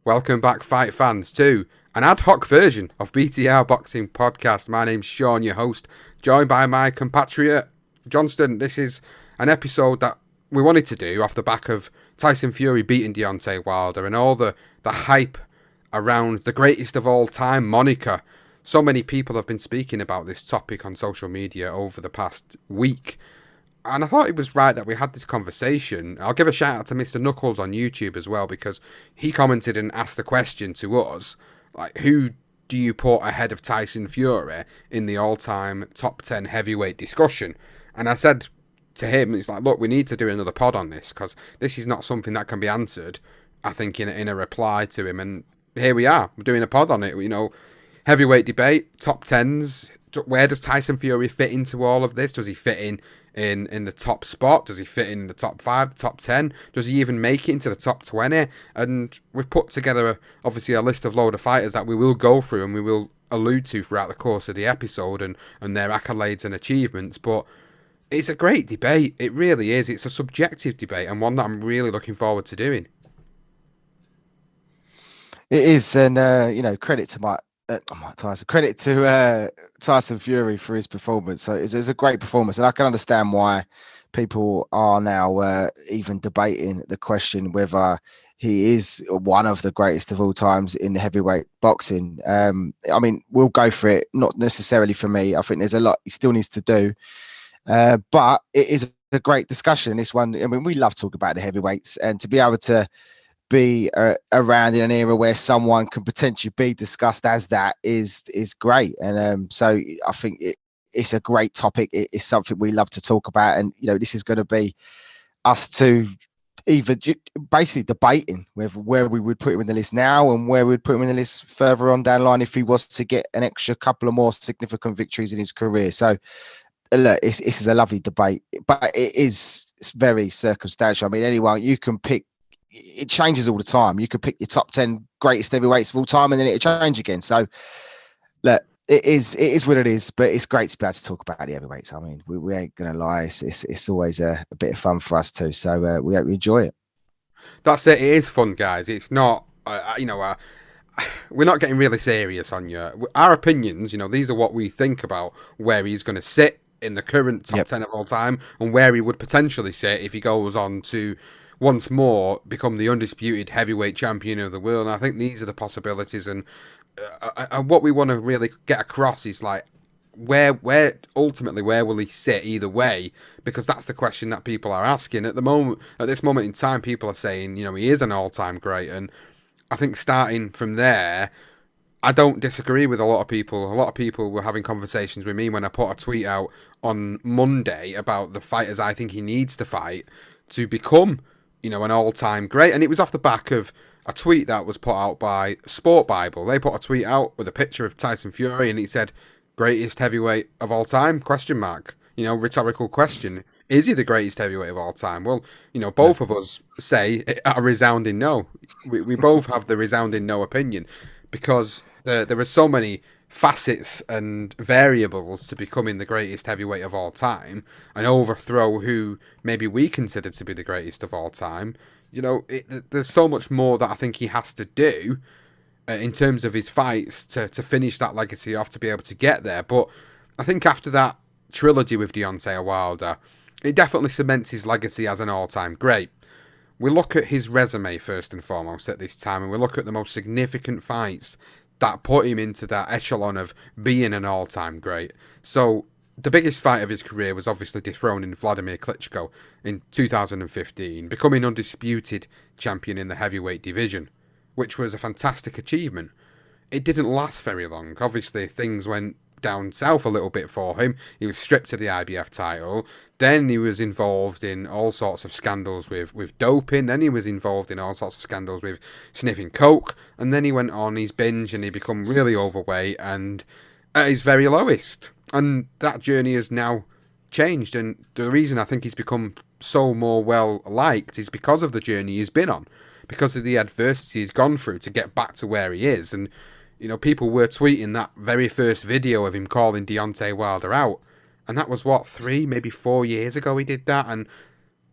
Welcome back, fight fans, to an ad hoc version of BTR Boxing Podcast. My name's Sean, your host, joined by my compatriot, Johnston. This is an episode that we wanted to do off the back of Tyson Fury beating Deontay Wilder and all the hype around the greatest of all time moniker. So many people have been speaking about this topic on social media over the past week. And I thought it was right that we had this conversation. I'll give a shout out to Mr. Knuckles on YouTube as well, because he commented and asked the question to us, like, who do you put ahead of Tyson Fury in the all-time top 10 heavyweight discussion? And I said to him, it's like, look, we need to do another pod on this, because this is not something that can be answered, I think, in a reply to him. And here we are, we're doing a pod on it. You know, heavyweight debate, top 10s. Where does Tyson Fury fit into all of this? Does he fit in the top spot? Does he fit in the top 5, top 10? Does he even make it into the top 20? And we've put together, obviously, a list of load of fighters that we will go through and we will allude to throughout the course of the episode and their accolades and achievements. But it's a great debate. It really is. It's a subjective debate and one that I'm really looking forward to doing. It is, and credit to Mike Tyson. Credit to Tyson Fury for his performance. So it's a great performance, and I can understand why people are now even debating the question whether he is one of the greatest of all times in the heavyweight boxing. I mean, we'll go for it. Not necessarily for me. I think there's a lot he still needs to do, but it is a great discussion. This one, I mean, we love talking about the heavyweights, and to be able to be around in an era where someone can potentially be discussed as that is great. And so I think it's a great topic. It's something we love to talk about, and this is going to be us two even basically debating where we would put him in the list now and where we'd put him in the list further on down the line if he was to get an extra couple of more significant victories in his career. So look, this is a lovely debate, but it's very circumstantial. I mean, anyone you can pick. It changes all the time. You could pick your top 10 greatest heavyweights of all time, and then it'll change again. So, look, it is what it is. But it's great to be able to talk about the heavyweights. I mean, we ain't gonna lie. It's always a bit of fun for us too. So we hope you enjoy it. That's it. It is fun, guys. It's not, we're not getting really serious on you. Our opinions, these are what we think about where he's going to sit in the current top 10 of all time, and where he would potentially sit if he goes on to once more become the undisputed heavyweight champion of the world. And I think these are the possibilities, and what we want to really get across is like where ultimately where will he sit either way, because that's the question that people are asking at this moment in time. People are saying he is an all-time great, and I think starting from there, I don't disagree with a lot of people. A lot of people were having conversations with me when I put a tweet out on Monday about the fighters I think he needs to fight to become an all-time great. And it was off the back of a tweet that was put out by Sport Bible. They put a tweet out with a picture of Tyson Fury, and it said, greatest heavyweight of all time, ? Rhetorical question. Is he the greatest heavyweight of all time? Well, both of us say a resounding no. We both have the resounding no opinion, because there are so many facets and variables to becoming the greatest heavyweight of all time and overthrow who maybe we consider to be the greatest of all time. There's so much more that I think he has to do in terms of his fights to finish that legacy off, to be able to get there. But I think after that trilogy with Deontay Wilder, it definitely cements his legacy as an all-time great. We look at his resume first and foremost at this time, and we look at the most significant fights that put him into that echelon of being an all-time great. So the biggest fight of his career was obviously dethroning Vladimir Klitschko in 2015, becoming undisputed champion in the heavyweight division, which was a fantastic achievement. It didn't last very long. Obviously, things went down south a little bit for him. He was stripped of the IBF title. Then he was involved in all sorts of scandals with doping. Then he was involved in all sorts of scandals with sniffing coke. And then he went on his binge and he become really overweight and at his very lowest. And that journey has now changed. And the reason I think he's become so more well-liked is because of the journey he's been on, because of the adversity he's gone through to get back to where he is. And people were tweeting that very first video of him calling Deontay Wilder out. And that was, 3, maybe 4 years ago he did that. And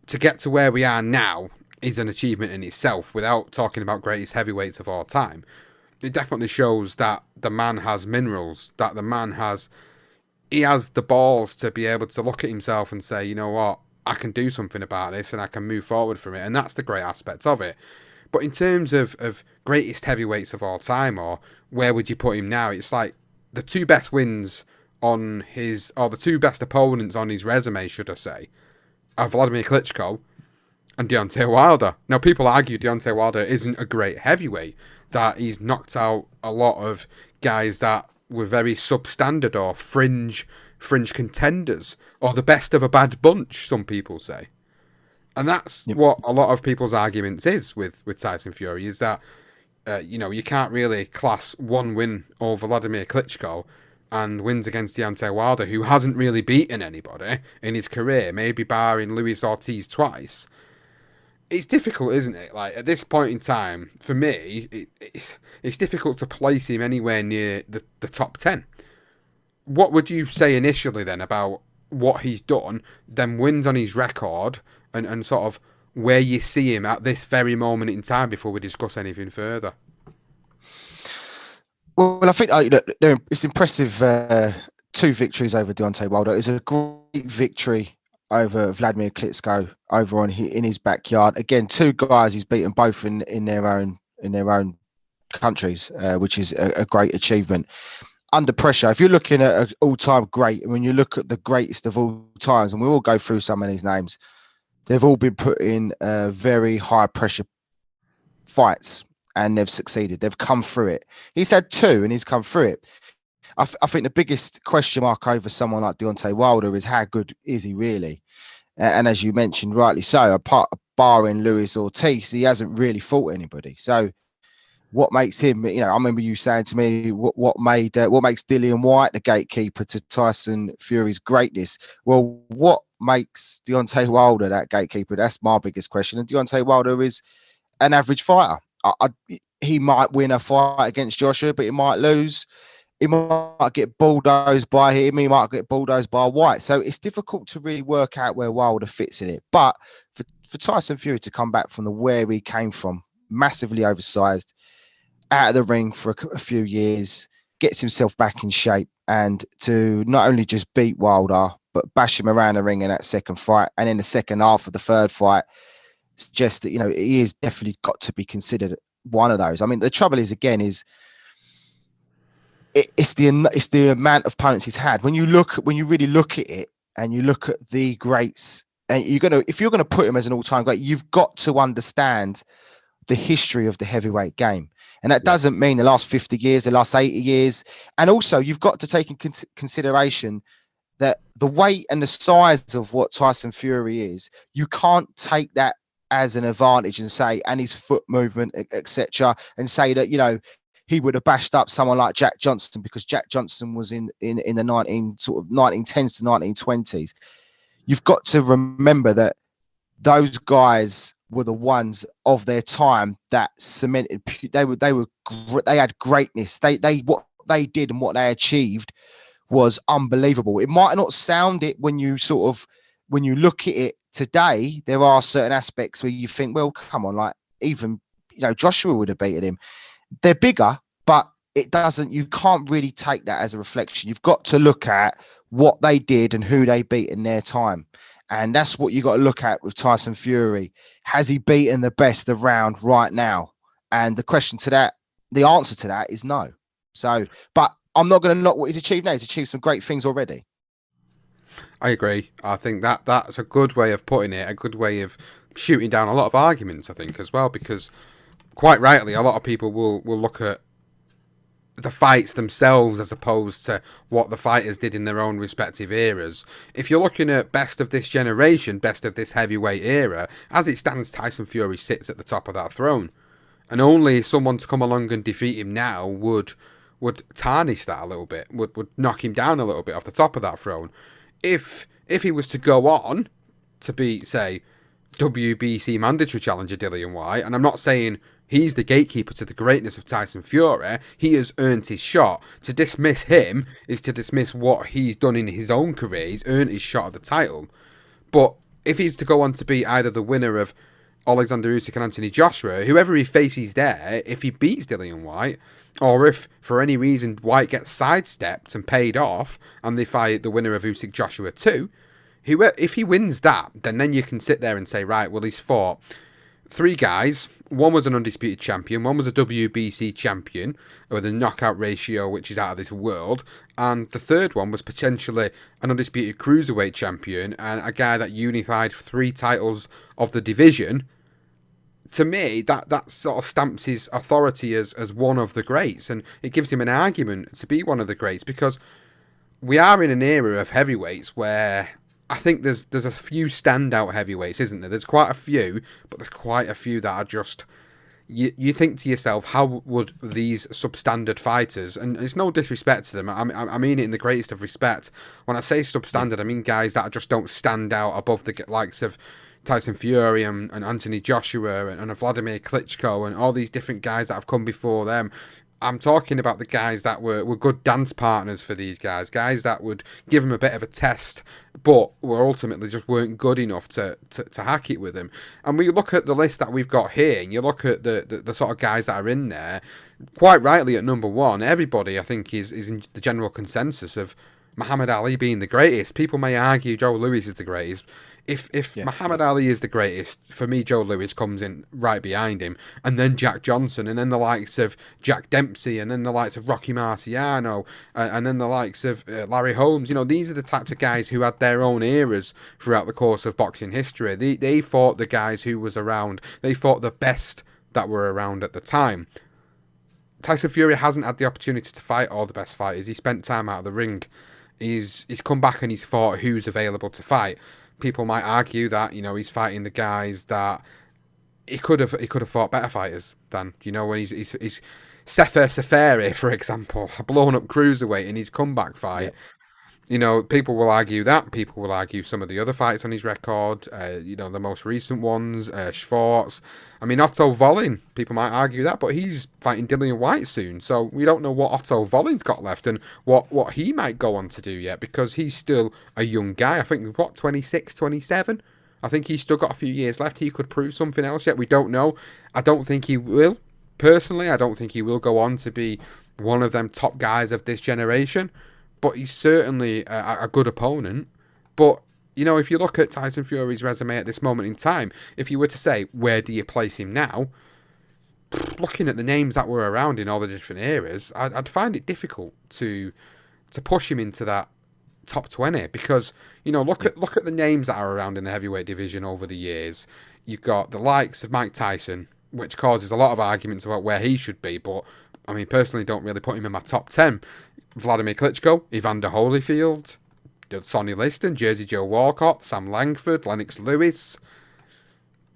to get to where we are now, is an achievement in itself without talking about greatest heavyweights of all time. It definitely shows that the man has minerals, that the man has he has the balls to be able to look at himself and say, you know what, I can do something about this and I can move forward from it. And that's the great aspect of it. But in terms of greatest heavyweights of all time, or where would you put him now, it's like the two best wins on his, or the two best opponents on his resume, should I say, are Vladimir Klitschko and Deontay Wilder. Now, people argue Deontay Wilder isn't a great heavyweight, that he's knocked out a lot of guys that were very substandard or fringe contenders, or the best of a bad bunch, some people say. And that's what a lot of people's arguments is with Tyson Fury, is that you can't really class one win over Vladimir Klitschko and wins against Deontay Wilder, who hasn't really beaten anybody in his career, maybe barring Luis Ortiz twice. It's difficult, isn't it? Like, at this point in time, for me, it's difficult to place him anywhere near the top 10. What would you say initially then about what he's done, then wins on his record, and sort of where you see him at this very moment in time before we discuss anything further? Well, I think it's impressive. 2 victories over Deontay Wilder. It's a great victory over Vladimir Klitschko over in his backyard. Again, 2 guys he's beaten both in their own countries, which is a great achievement. Under pressure, if you're looking at an all-time great, and when you look at the greatest of all times, and we will go through some of these names, they've all been put in very high pressure fights, and they've succeeded. They've come through it. He's had 2, and he's come through it. I think the biggest question mark over someone like Deontay Wilder is how good is he really? And as you mentioned, rightly so, apart barring Luis Ortiz, he hasn't really fought anybody. So what makes him, I remember you saying to me, what makes Dillian Whyte the gatekeeper to Tyson Fury's greatness? Well, what makes Deontay Wilder that gatekeeper? That's my biggest question. And Deontay Wilder is an average fighter. He might win a fight against Joshua, but he might lose. He might get bulldozed by him. He might get bulldozed by White. So it's difficult to really work out where Wilder fits in it. But for Tyson Fury to come back from where he came from, massively oversized, out of the ring for a few years, gets himself back in shape, and to not only just beat Wilder, but bash him around the ring in that second fight, and in the second half of the third fight, suggests that he is definitely got to be considered one of those. I mean, the trouble is, again, it's the amount of opponents he's had. When you really look at it, and you look at the greats, and if you're gonna put him as an all-time great, you've got to understand the history of the heavyweight game. And that doesn't mean the last 50 years, the last 80 years. And also, you've got to take in consideration that the weight and the size of what Tyson Fury is, you can't take that as an advantage and say, and his foot movement, etc., and say that, he would have bashed up someone like Jack Johnston, because Jack Johnston was in the 1910s to 1920s. You've got to remember that those guys were the ones of their time that cemented. They had greatness. They what they did and what they achieved was unbelievable. It might not sound it when you look at it today. There are certain aspects where you think, well, come on, like even Joshua would have beaten him. They're bigger, but it doesn't. You can't really take that as a reflection. You've got to look at what they did and who they beat in their time. And that's what you got to look at with Tyson Fury. Has he beaten the best around right now? And the answer to that is no. So, but I'm not going to knock what he's achieved now. He's achieved some great things already. I agree. I think that's a good way of putting it, a good way of shooting down a lot of arguments, I think, as well, because quite rightly, a lot of people will look at the fights themselves as opposed to what the fighters did in their own respective eras. If you're looking at best of this generation, best of this heavyweight era, as it stands, Tyson Fury sits at the top of that throne. And only someone to come along and defeat him now would tarnish that a little bit, would knock him down a little bit off the top of that throne. If he was to go on to beat, say, WBC mandatory challenger Dillian Whyte, and I'm not saying he's the gatekeeper to the greatness of Tyson Fury, he has earned his shot. To dismiss him is to dismiss what he's done in his own career. He's earned his shot at the title. But if he's to go on to be either the winner of Oleksandr Usyk and Anthony Joshua, whoever he faces there, if he beats Dillian White, or if for any reason White gets sidestepped and paid off, and they fight the winner of Usyk Joshua 2, if he wins that, then you can sit there and say, right, well, he's fought three guys. One was an undisputed champion, one was a WBC champion with a knockout ratio which is out of this world, and the third one was potentially an undisputed cruiserweight champion and a guy that unified 3 titles of the division. To me, that sort of stamps his authority as one of the greats, and it gives him an argument to be one of the greats, because we are in an era of heavyweights where I think there's a few standout heavyweights, isn't there? There's quite a few, but there's quite a few that are just... You think to yourself, how would these substandard fighters, and it's no disrespect to them, I mean it in the greatest of respect. When I say substandard, I mean guys that just don't stand out above the likes of Tyson Fury and Anthony Joshua and Vladimir Klitschko and all these different guys that have come before them. I'm talking about the guys that were good dance partners for these guys that would give them a bit of a test, but were ultimately just weren't good enough to hack it with them. And we look at the list that we've got here, and you look at the sort of guys that are in there, quite rightly at number one, everybody I think is in the general consensus of Muhammad Ali being the greatest. People may argue Joe Louis is the greatest. If Muhammad Ali is the greatest, for me, Joe Louis comes in right behind him, and then Jack Johnston, and then the likes of Jack Dempsey, and then the likes of Rocky Marciano, and then the likes of Larry Holmes. You know, these are the types of guys who had their own eras throughout the course of boxing history. They fought the guys who was around. They fought the best that were around at the time. Tyson Fury hasn't had the opportunity to fight all the best fighters. He spent time out of the ring. He's come back and he's fought who's available to fight. People might argue that, you know, he's fighting the guys that he could have fought better fighters than, you know, when he's Sefer Seferi, for example, a blown up cruiserweight in his comeback fight. Yeah. You know, people will argue that. People will argue some of the other fights on his record, you know, the most recent ones, Schwartz. I mean, Otto Vollin, people might argue that, but he's fighting Dillian White soon. So we don't know what Otto Vollin's got left and what he might go on to do yet, because he's still a young guy. I think, 26, 27? I think he's still got a few years left. He could prove something else yet. We don't know. I don't think he will. Personally, I don't think he will go on to be one of them top guys of this generation. But he's certainly a good opponent. But, you know, if you look at Tyson Fury's resume at this moment in time, if you were to say, where do you place him now? Looking at the names that were around in all the different eras, I'd find it difficult to push him into that top 20. Because, you know, look at the names that are around in the heavyweight division over the years. You've got the likes of Mike Tyson, which causes a lot of arguments about where he should be. But, I mean, personally, don't really put him in my top 10. Vladimir Klitschko, Evander Holyfield, Sonny Liston, Jersey Joe Walcott, Sam Langford, Lennox Lewis,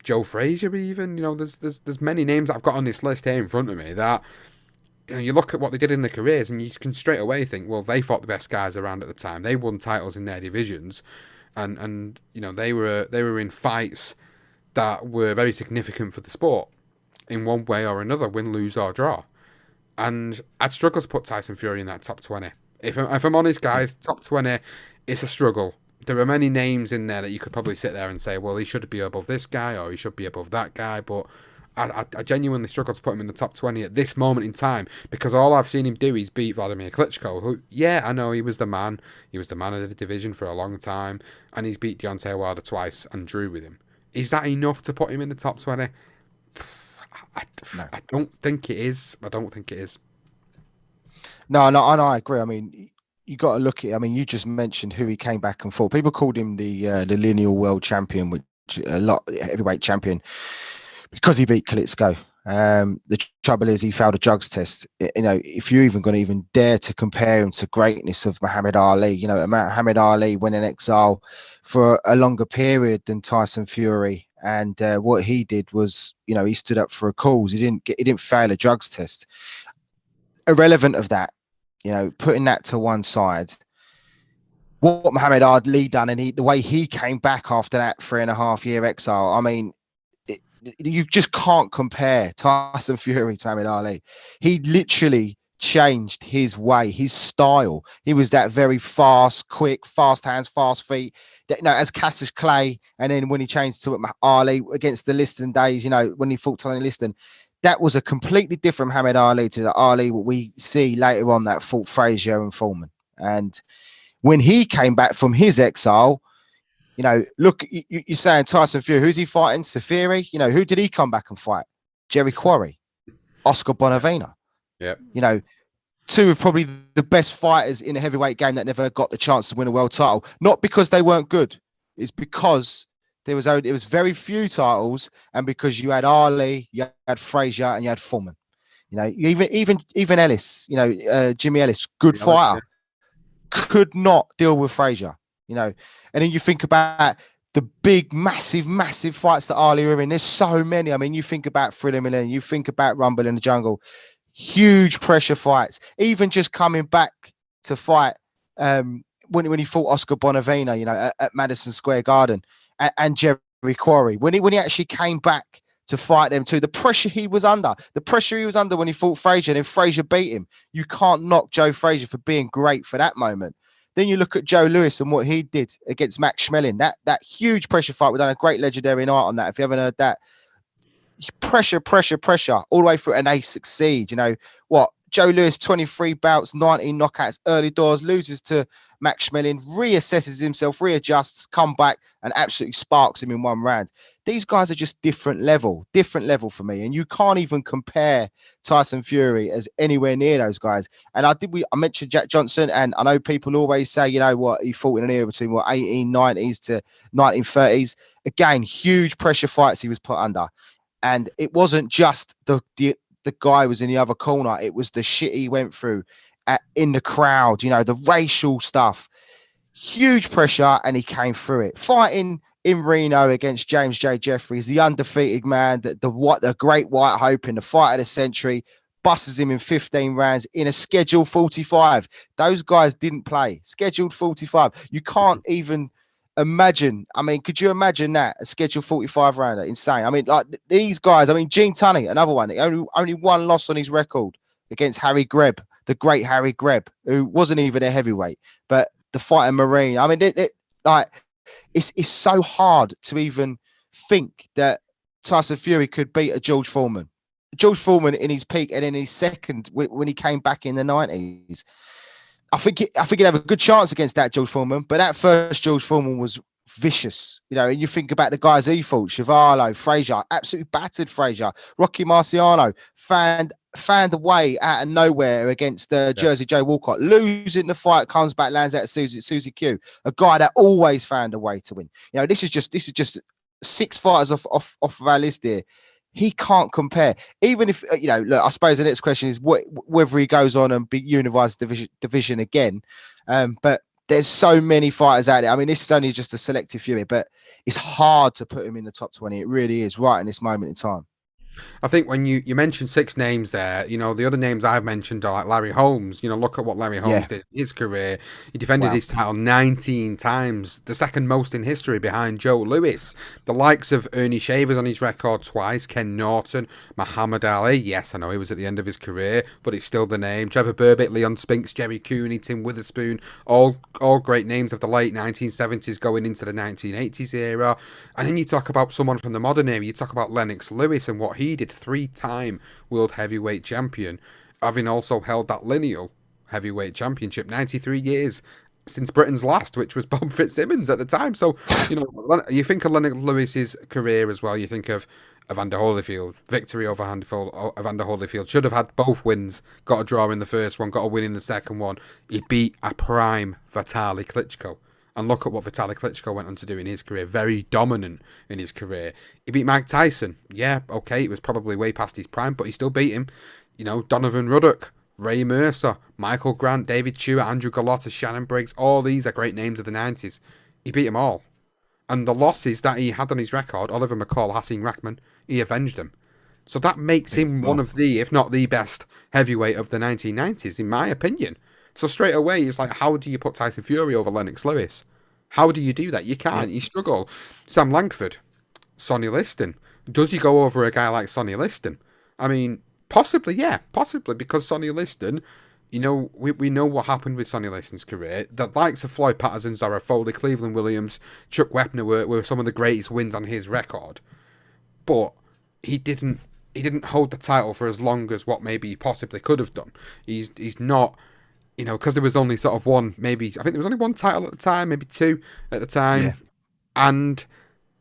Joe Frazier even. You know, there's many names that I've got on this list here in front of me that, you know, you look at what they did in their careers and you can straight away think, well, they fought the best guys around at the time. They won titles in their divisions, and you know, they were in fights that were very significant for the sport in one way or another, win, lose or draw. And I'd struggle to put Tyson Fury in that top 20. If I'm honest, guys, top 20, it's a struggle. There are many names in there that you could probably sit there and say, well, he should be above this guy or he should be above that guy. But I genuinely struggle to put him in the top 20 at this moment in time, because all I've seen him do is beat Vladimir Klitschko, who, yeah, I know he was the man. He was the man of the division for a long time. And he's beat Deontay Wilder twice and drew with him. Is that enough to put him in the top 20? I don't think it is. No, and I agree. I mean, you got to look at. I mean, you just mentioned who he came back and fought. People called him the lineal world champion, which heavyweight champion, because he beat Klitschko. The trouble is he failed a drugs test. You know, if you're even going to even dare to compare him to greatness of Muhammad Ali, you know, Muhammad Ali went in exile for a longer period than Tyson Fury. And what he did was, you know, he stood up for a cause. He didn't fail a drugs test. Irrelevant of that, you know, putting that to one side, what Muhammad Ali done and the way he came back after that 3.5 year exile. I mean, you just can't compare Tyson Fury to Muhammad Ali. He literally changed his way, his style. He was that very fast, quick, fast hands, fast feet. as Cassius Clay, and then when he changed to Ali against the Liston days, when he fought Sonny Liston, that was a completely different Muhammad Ali to the Ali what we see later on that fought Frazier and Foreman. And when he came back from his exile, look, you're saying Tyson Fury, who's he fighting? Safiri? Who did he come back and fight? Jerry Quarry, Oscar Bonavena. Yeah. Two of probably the best fighters in a heavyweight game that never got the chance to win a world title. Not because they weren't good. It's because it was very few titles, and because you had Ali, you had Frazier, and you had Foreman. Even Ellis, Jimmy Ellis, good fighter, could not deal with Frazier. And then you think about the big, massive fights that Ali were in. There's so many. I mean, you think about Thriller Millennium, you think about Rumble in the Jungle, huge pressure fights. Even just coming back to fight when he fought Oscar Bonavena, at Madison Square Garden, and Jerry Quarry, when he actually came back to fight them too. The pressure he was under when he fought Frazier, and then Frazier beat him. You can't knock Joe Frazier for being great for that moment. Then you look at Joe Lewis and what he did against Max Schmeling. That huge pressure fight. We've done a great legendary night on that. If you haven't heard that, pressure all the way through, and they succeed. Joe Lewis, 23 bouts, 19 knockouts, early doors, loses to Max Schmeling, reassesses himself, readjusts, come back, and absolutely sparks him in one round. These guys are just different level for me. And you can't even compare Tyson Fury as anywhere near those guys. And I mentioned Jack Johnston, and I know people always say, he fought in an era between 1890s to 1930s. Again, huge pressure fights he was put under. And it wasn't just the guy was in the other corner. It was the shit he went through in the crowd, the racial stuff. Huge pressure, and he came through it. Fighting in Reno against James J. Jeffries, the undefeated man, the great white hope in the fight of the century, busts him in 15 rounds in a scheduled 45. Those guys didn't play. Scheduled 45. You can't even imagine. I mean, could you imagine that? A scheduled 45 rounder? Insane. I mean, like these guys, Gene Tunney, another one, only one loss on his record against Harry Greb, the great Harry Greb, who wasn't even a heavyweight, but the fighting Marine. I mean, it's so hard to even think that Tyson Fury could beat a George Foreman. George Foreman in his peak, and in his second when he came back in the 90s. I think he'd have a good chance against that George Foreman, but that first George Foreman was vicious. And you think about the guys he fought: Chuvalo, Frazier, absolutely battered Frazier. Rocky Marciano found a way out of nowhere against Jersey Joe Walcott, losing the fight, comes back, lands out of Susie Q, a guy that always found a way to win. This is just 6 fighters off of our list here. He can't compare. Even if, look, I suppose the next question is whether he goes on and beat Unified Division again. But there's so many fighters out there. I mean, this is only just a selective few, but it's hard to put him in the top 20. It really is, right in this moment in time. I think when you mentioned 6 names there, the other names I've mentioned are like Larry Holmes. Look at what Larry Holmes did in his career. He defended his title 19 times, the second most in history behind Joe Lewis. The likes of Ernie Shavers on his record twice, Ken Norton, Muhammad Ali. Yes, I know he was at the end of his career, but it's still the name. Trevor Burbick, Leon Spinks, Jerry Cooney, Tim Witherspoon, all great names of the late 1970s going into the 1980s era. And then you talk about someone from the modern era. You talk about Lennox Lewis and what he did, 3-time world heavyweight champion, having also held that lineal heavyweight championship 93 years since Britain's last, which was Bob Fitzsimmons at the time. So, you think of Lennox Lewis's career as well. You think of Evander Holyfield, victory over Evander Holyfield. Should have had both wins, got a draw in the first one, got a win in the second one. He beat a prime Vitaly Klitschko. And look at what Vitaly Klitschko went on to do in his career. Very dominant in his career. He beat Mike Tyson. Yeah, okay, it was probably way past his prime, but he still beat him. Donovan Ruddock, Ray Mercer, Michael Grant, David Stewart, Andrew Gallotta, Shannon Briggs. All these are great names of the 90s. He beat them all. And the losses that he had on his record, Oliver McCall, Hasim Rahman, he avenged them. So that makes him one of the, if not the best heavyweight of the 1990s, in my opinion. So straight away, it's like, how do you put Tyson Fury over Lennox Lewis? How do you do that? You can't. You struggle. Sam Langford, Sonny Liston. Does he go over a guy like Sonny Liston? I mean, possibly, yeah. Possibly, because Sonny Liston we know what happened with Sonny Liston's career. The likes of Floyd Patterson, Zara Foley, Cleveland Williams, Chuck Wepner were some of the greatest wins on his record. But he didn't hold the title for as long as what maybe he possibly could have done. He's not, because there was only sort of one, maybe I think there was only one title at the time, maybe two at the time, Yeah. and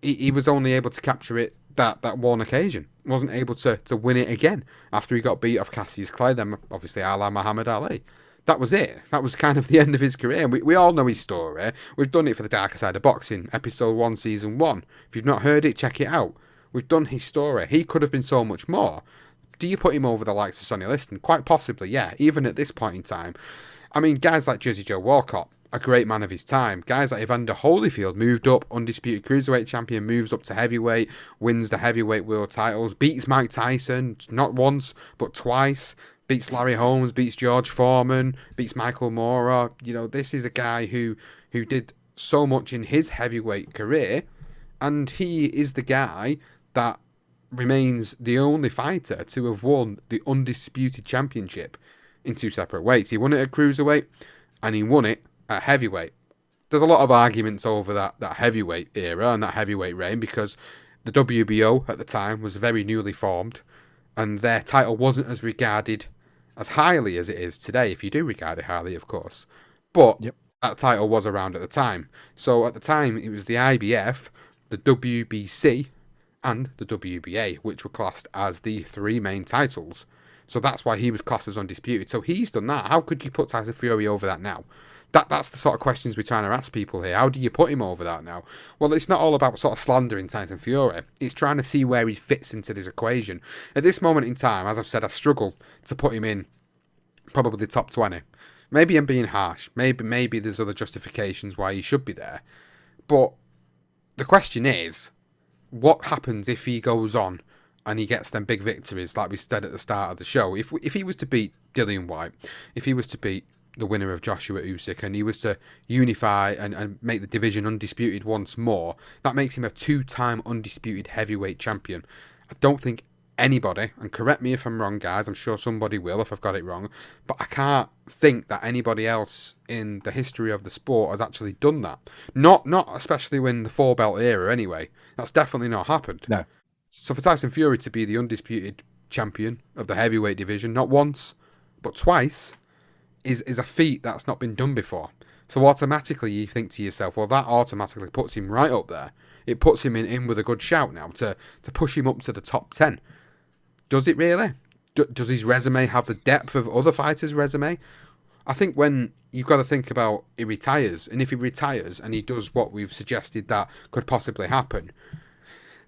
he was only able to capture it that one occasion. Wasn't able to win it again after he got beat off Cassius Clay, then obviously a la Muhammad Ali. That was it. That was kind of the end of his career. And we all know his story. We've done it for the Darker Side of Boxing, episode 1, season 1. If you've not heard it, check it out. We've done his story. He could have been so much more. Do you put him over the likes of Sonny Liston? Quite possibly, yeah. Even at this point in time. I mean, guys like Jersey Joe Walcott, a great man of his time. Guys like Evander Holyfield moved up, undisputed cruiserweight champion, moves up to heavyweight, wins the heavyweight world titles, beats Mike Tyson, not once, but twice, beats Larry Holmes, beats George Foreman, beats Michael Moorer. This is a guy who did so much in his heavyweight career, and he is the guy that remains the only fighter to have won the undisputed championship in two separate weights. He won it at cruiserweight, and he won it at heavyweight. There's a lot of arguments over that heavyweight era and that heavyweight reign, because the WBO at the time was very newly formed, and their title wasn't as regarded as highly as it is today, if you do regard it highly, of course. But that title was around at the time. So at the time, it was the IBF, the WBC, and the WBA, which were classed as the three main titles. So that's why he was classed as undisputed. So he's done that. How could you put Tyson Fury over that now? That's the sort of questions we're trying to ask people here. How do you put him over that now? Well, it's not all about sort of slandering Tyson Fury. It's trying to see where he fits into this equation. At this moment in time, as I've said, I struggle to put him in probably the top 20. Maybe I'm being harsh. Maybe there's other justifications why he should be there. But the question is, what happens if he goes on and he gets them big victories, like we said at the start of the show? If he was to beat Dillian White, if he was to beat the winner of Joshua Usyk, and he was to unify and make the division undisputed once more, that makes him a 2-time undisputed heavyweight champion. I don't think anybody, and correct me if I'm wrong, guys, I'm sure somebody will if I've got it wrong, but I can't think that anybody else in the history of the sport has actually done that. Not especially in the 4-belt era anyway. That's definitely not happened. No. So for Tyson Fury to be the undisputed champion of the heavyweight division, not once, but twice, is a feat that's not been done before. So automatically you think to yourself, well, that automatically puts him right up there. It puts him in with a good shout now to push him up to the top 10. Does it really? Does his resume have the depth of other fighters' resume? I think when you've got to think about he retires, and if he retires and he does what we've suggested that could possibly happen,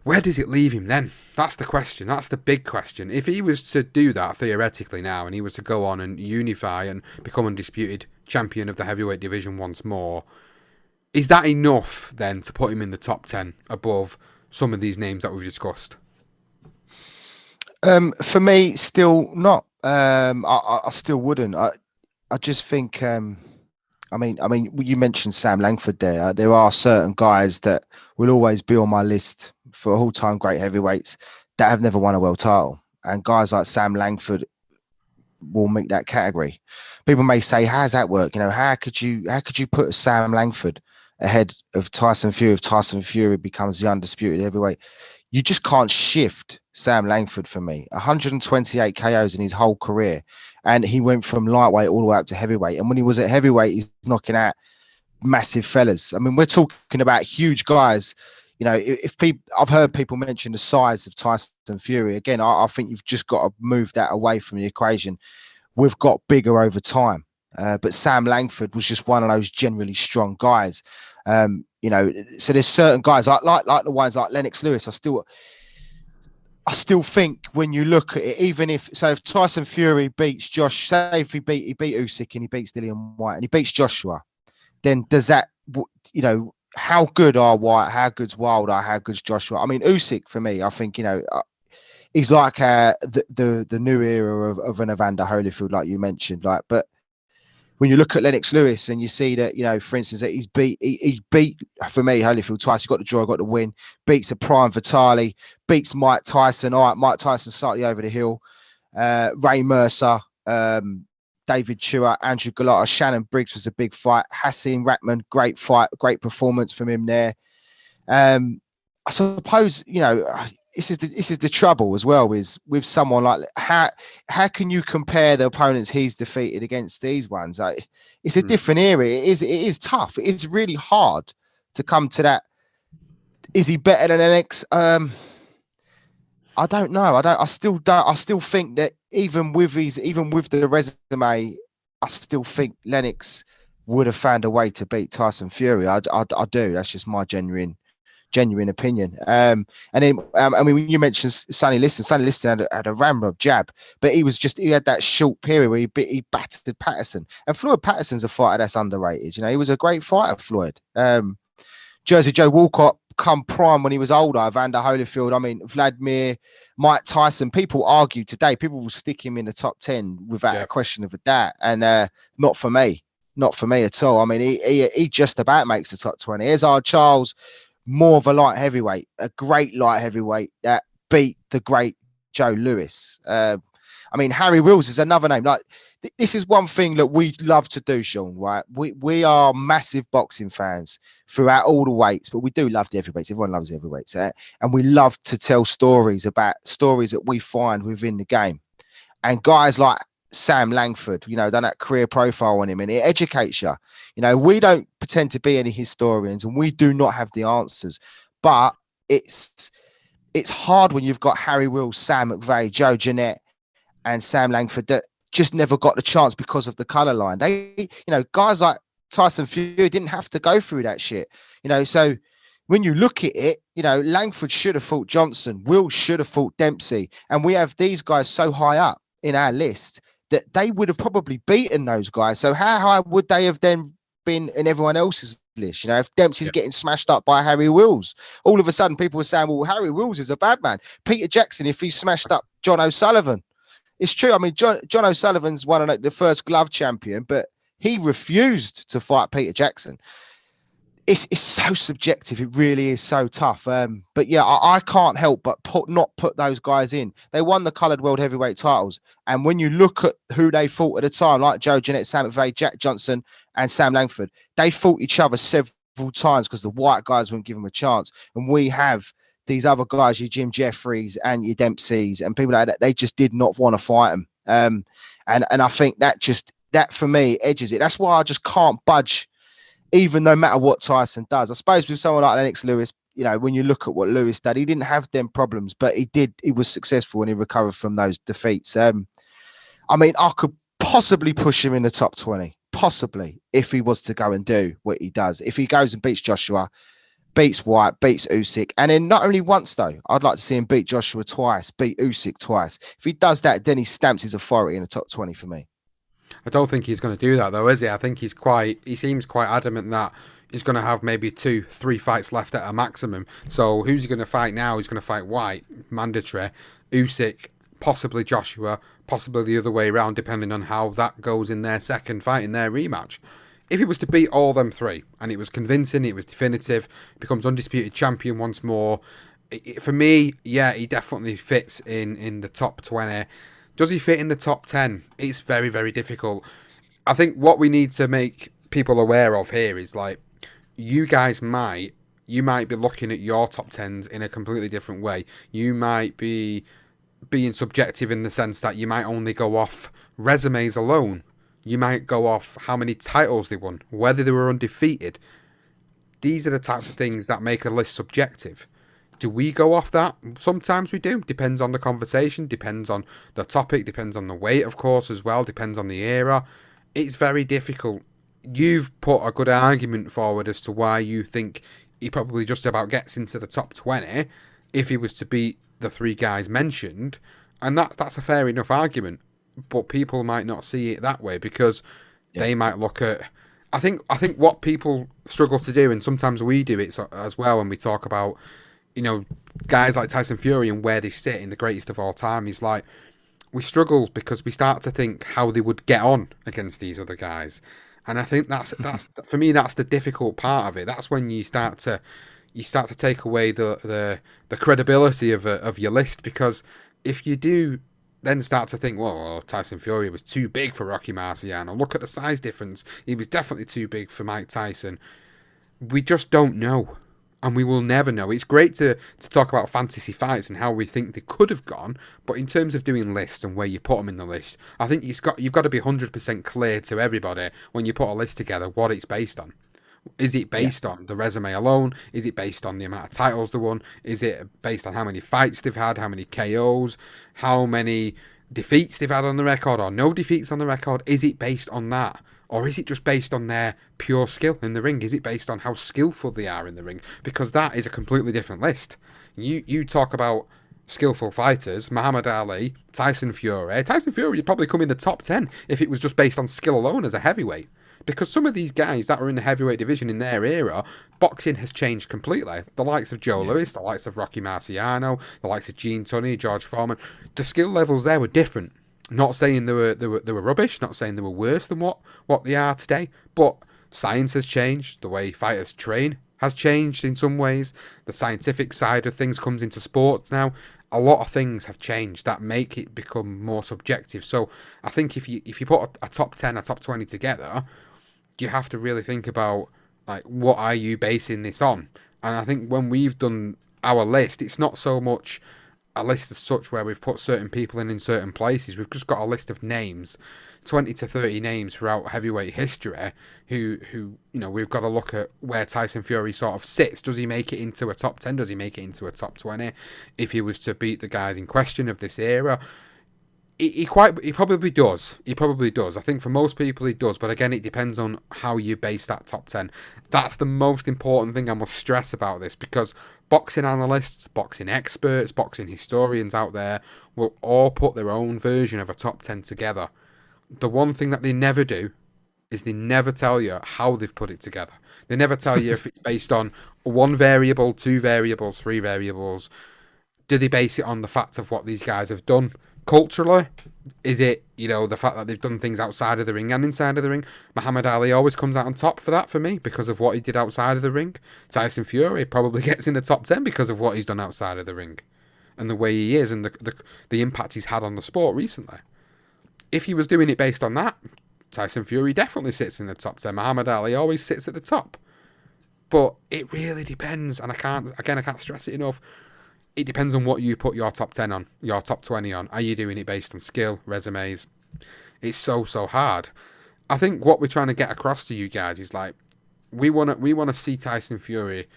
where does it leave him then? That's the question. That's the big question. If he was to do that theoretically now, and he was to go on and unify and become undisputed champion of the heavyweight division once more, is that enough then to put him in the top 10 above some of these names that we've discussed? For me, still not. I still wouldn't. I just think. I mean, you mentioned Sam Langford there. There are certain guys that will always be on my list for all-time great heavyweights that have never won a world title, and guys like Sam Langford will meet that category. People may say, "How does that work? How could you put Sam Langford ahead of Tyson Fury if Tyson Fury becomes the undisputed heavyweight?" You just can't shift Sam Langford for me. 128 KOs in his whole career. And he went from lightweight all the way up to heavyweight. And when he was at heavyweight, he's knocking out massive fellas. I mean, we're talking about huge guys. If people, I've heard people mention the size of Tyson Fury. Again, I think you've just got to move that away from the equation. We've got bigger over time. But Sam Langford was just one of those generally strong guys. So there's certain guys like the ones like Lennox Lewis. I still think when you look at it, even if Tyson Fury beats Josh, say if he beat Usyk and he beats Dillian White and he beats Joshua, then does that, how good are White, how good's Wilder, how good's Joshua? I mean, Usyk for me, I think, he's like the new era of an Evander Holyfield, like you mentioned, but when you look at Lennox Lewis and you see that, for instance, that he beat for me Holyfield twice. He got the draw, got the win. Beats a prime Vitali. Beats Mike Tyson. All right, Mike Tyson slightly over the hill. Ray Mercer. That David Chua, Andrew Galata, Shannon Briggs was a big fight. Hasim Rahman, great fight, great performance from him there. I suppose, this is the trouble as well, is with someone like, how can you compare the opponents he's defeated against these ones? Like, it's a different era. It is tough. It is really hard to come to that. Is he better than Lennox? I don't know. I still don't. I still think that even with the resume, I still think Lennox would have found a way to beat Tyson Fury. I do. That's just my genuine opinion. And then I mean, when you mentioned Sonny Liston had a ramrod jab, but he had that short period where he battered Patterson. And Floyd Patterson's a fighter that's underrated. He was a great fighter, Floyd. Jersey Joe Walcott come prime when he was older. Evander Holyfield. I mean, Vladimir, Mike Tyson. People argue today. People will stick him in the top 10 without a question of a doubt. And not for me. Not for me at all. I mean, he just about makes the top 20. Here's our Charles, more of a light heavyweight, a great light heavyweight that beat the great Joe Lewis. I mean, Harry Wills is another name. Like, this is one thing that we love to do, Sean, right? We are massive boxing fans throughout all the weights, but we do love the heavyweights. Everyone loves the heavyweights. And we love to tell stories that we find within the game. And guys like Sam Langford, done that career profile on him, and it educates you. We don't pretend to be any historians, and we do not have the answers. But it's hard when you've got Harry Wills, Sam McVeigh, Joe Jeanette, and Sam Langford that just never got the chance because of the color line. They, guys like Tyson Fury didn't have to go through that shit. So when you look at it, Langford should have fought Johnston, Wills should have fought Dempsey, and we have these guys so high up in our list that they would have probably beaten those guys. So how high would they have then been in everyone else's list? If Dempsey's getting smashed up by Harry Wills, all of a sudden people were saying, well, Harry Wills is a bad man. Peter Jackson, if he smashed up John O'Sullivan. It's true. I mean, John O'Sullivan's one of the first glove champion, but he refused to fight Peter Jackson. It's so subjective. It really is so tough. But yeah, I can't help but not put those guys in. They won the coloured world heavyweight titles. And when you look at who they fought at the time, like Joe Jeanette, Sam McVeigh, Jack Johnston, and Sam Langford, they fought each other several times because the white guys wouldn't give them a chance. And we have these other guys, your Jim Jeffries and your Dempseys and people like that, they just did not want to fight them. And I think that for me edges it. That's why I just can't budge, even no matter what Tyson does. I suppose with someone like Lennox Lewis, when you look at what Lewis did, he didn't have them problems, but he was successful and he recovered from those defeats. I mean, I could possibly push him in the top 20, possibly, if he was to go and do what he does. If he goes and beats Joshua, beats White, beats Usyk, and then not only once though, I'd like to see him beat Joshua twice, beat Usyk twice. If he does that, then he stamps his authority in the top 20 for me. I don't think he's going to do that though, is he? I think he seems quite adamant that he's going to have maybe 2-3 fights left at a maximum. So who's he going to fight now? He's going to fight White, mandatory, Usyk, possibly Joshua, possibly the other way around, depending on how that goes in their second fight, in their rematch. If he was to beat all them three, and it was convincing, it was definitive, becomes undisputed champion once more, for me, yeah, he definitely fits in the top 20. Does he fit in the top 10? It's very, very difficult. I think what we need to make people aware of here is, like, you guys might be looking at your top 10s in a completely different way. You might be being subjective in the sense that you might only go off resumes alone. You might go off how many titles they won, whether they were undefeated. These are the types of things that make a list subjective. Do we go off that? Sometimes we do. Depends on the conversation, depends on the topic, depends on the weight, of course, as well, depends on the era. It's very difficult. You've put a good argument forward as to why you think he probably just about gets into the top 20 if he was to beat the three guys mentioned, and that's a fair enough argument. But people might not see it that way because they might look at... I think what people struggle to do, and sometimes we do it as well when we talk about, guys like Tyson Fury and where they sit in the greatest of all time, is like, we struggle because we start to think how they would get on against these other guys. And I think that's for me, that's the difficult part of it. That's when you start to take away the credibility of your list, because if you do then start to think, well, Tyson Fury was too big for Rocky Marciano. Look at the size difference. He was definitely too big for Mike Tyson. We just don't know. And we will never know. It's great to talk about fantasy fights and how we think they could have gone, but in terms of doing lists and where you put them in the list, I think you've got to be 100% clear to everybody when you put a list together what it's based on. Is it based on the resume alone? Is it based on the amount of titles they won? Is it based on how many fights they've had, how many KOs, how many defeats they've had on the record, or no defeats on the record? Is it based on that? Or is it just based on their pure skill in the ring? Is it based on how skillful they are in the ring? Because that is a completely different list. You talk about skillful fighters, Muhammad Ali, Tyson Fury. Tyson Fury would probably come in the top 10 if it was just based on skill alone as a heavyweight. Because some of these guys that are in the heavyweight division in their era, boxing has changed completely. The likes of Joe Lewis, the likes of Rocky Marciano, the likes of Gene Tunney, George Foreman, the skill levels there were different. Not saying they were rubbish, not saying they were worse than what they are today, but science has changed. The way fighters train has changed in some ways. The scientific side of things comes into sports now. A lot of things have changed that make it become more subjective. So I think if you put a top 10, a top 20 together, you have to really think about, like, what are you basing this on? And I think when we've done our list, it's not so much a list as such where we've put certain people in certain places. We've just got a list of names, 20 to 30 names throughout heavyweight history who we've got to look at where Tyson Fury sort of sits. Does he make it into a top 10? Does he make it into a top 20? If he was to beat the guys in question of this era, he probably does. He probably does. I think for most people he does, but again, it depends on how you base that top 10. That's the most important thing I must stress about this, because boxing analysts, boxing experts, boxing historians out there will all put their own version of a top 10 together. The one thing that they never do is they never tell you how they've put it together. They never tell you if it's based on one variable, two variables, three variables. Do they base it on the fact of what these guys have done culturally? Is it, the fact that they've done things outside of the ring and inside of the ring? Muhammad Ali always comes out on top for that for me because of what he did outside of the ring. Tyson Fury probably gets in the top 10 because of what he's done outside of the ring and the way he is and the impact he's had on the sport recently. If he was doing it based on that, Tyson Fury definitely sits in the top 10. Muhammad Ali always sits at the top. But it really depends, and I can't stress it enough. It depends on what you put your top 10 on, your top 20 on. Are you doing it based on skill, resumes? It's so hard. I think what we're trying to get across to you guys is, like, we want to see Tyson Fury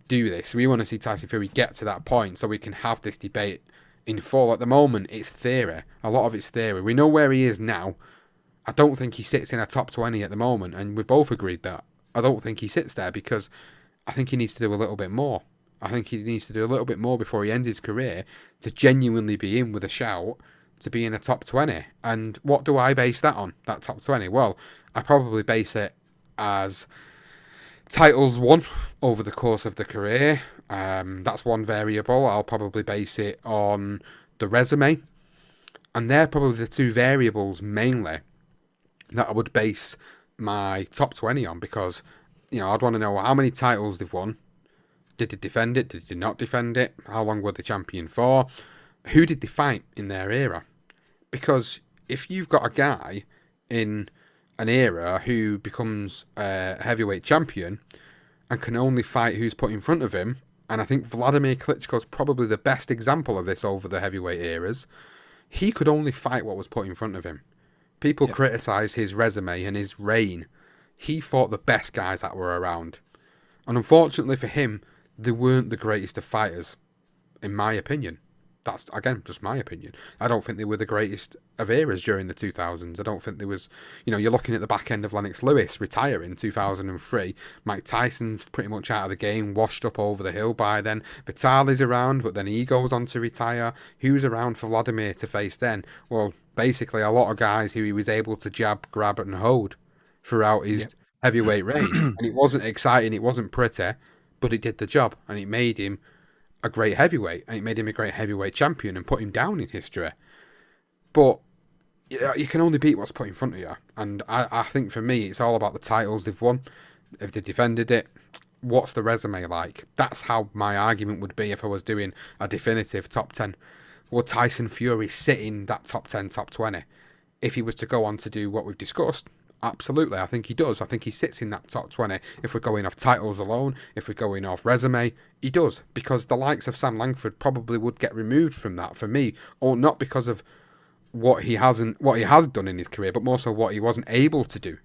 do this. We want to see Tyson Fury get to that point so we can have this debate in full. At the moment, it's theory. A lot of it's theory. We know where he is now. I don't think he sits in a top 20 at the moment, and we've both agreed that. I don't think he sits there because I think he needs to do a little bit more. I think he needs to do a little bit more before he ends his career to genuinely be in with a shout to be in a top 20. And what do I base that on, that top 20? Well, I probably base it as titles won over the course of the career. That's one variable. I'll probably base it on the resume. And they're probably the two variables mainly that I would base my top 20 on, because, I'd want to know how many titles they've won. Did they defend it? Did they not defend it? How long were they champion for? Who did they fight in their era? Because if you've got a guy in an era who becomes a heavyweight champion and can only fight who's put in front of him, and I think Vladimir Klitschko's probably the best example of this over the heavyweight eras, he could only fight what was put in front of him. People criticise his resume and his reign. He fought the best guys that were around. And unfortunately for him, they weren't the greatest of fighters, in my opinion. That's, again, just my opinion. I don't think they were the greatest of eras during the 2000s. I don't think there was, you're looking at the back end of Lennox Lewis retiring in 2003. Mike Tyson's pretty much out of the game, washed up over the hill by then. Vitali's around, but then he goes on to retire. Who's around for Vladimir to face then? Well, basically a lot of guys who he was able to jab, grab, and hold throughout his heavyweight reign. And it wasn't exciting, it wasn't pretty, but it did the job, and it made him a great heavyweight, and it made him a great heavyweight champion and put him down in history. But you can only beat what's put in front of you, and I think for me, it's all about the titles they've won. If they defended it, what's the resume like? That's how my argument would be if I was doing a definitive top 10. Would Tyson Fury sit in that top 10, top 20? If he was to go on to do what we've discussed, absolutely. I think he does. I think he sits in that top 20. If we're going off titles alone, if we're going off resume, he does. Because the likes of Sam Langford probably would get removed from that for me, or not because of what he has done in his career, but more so what he wasn't able to do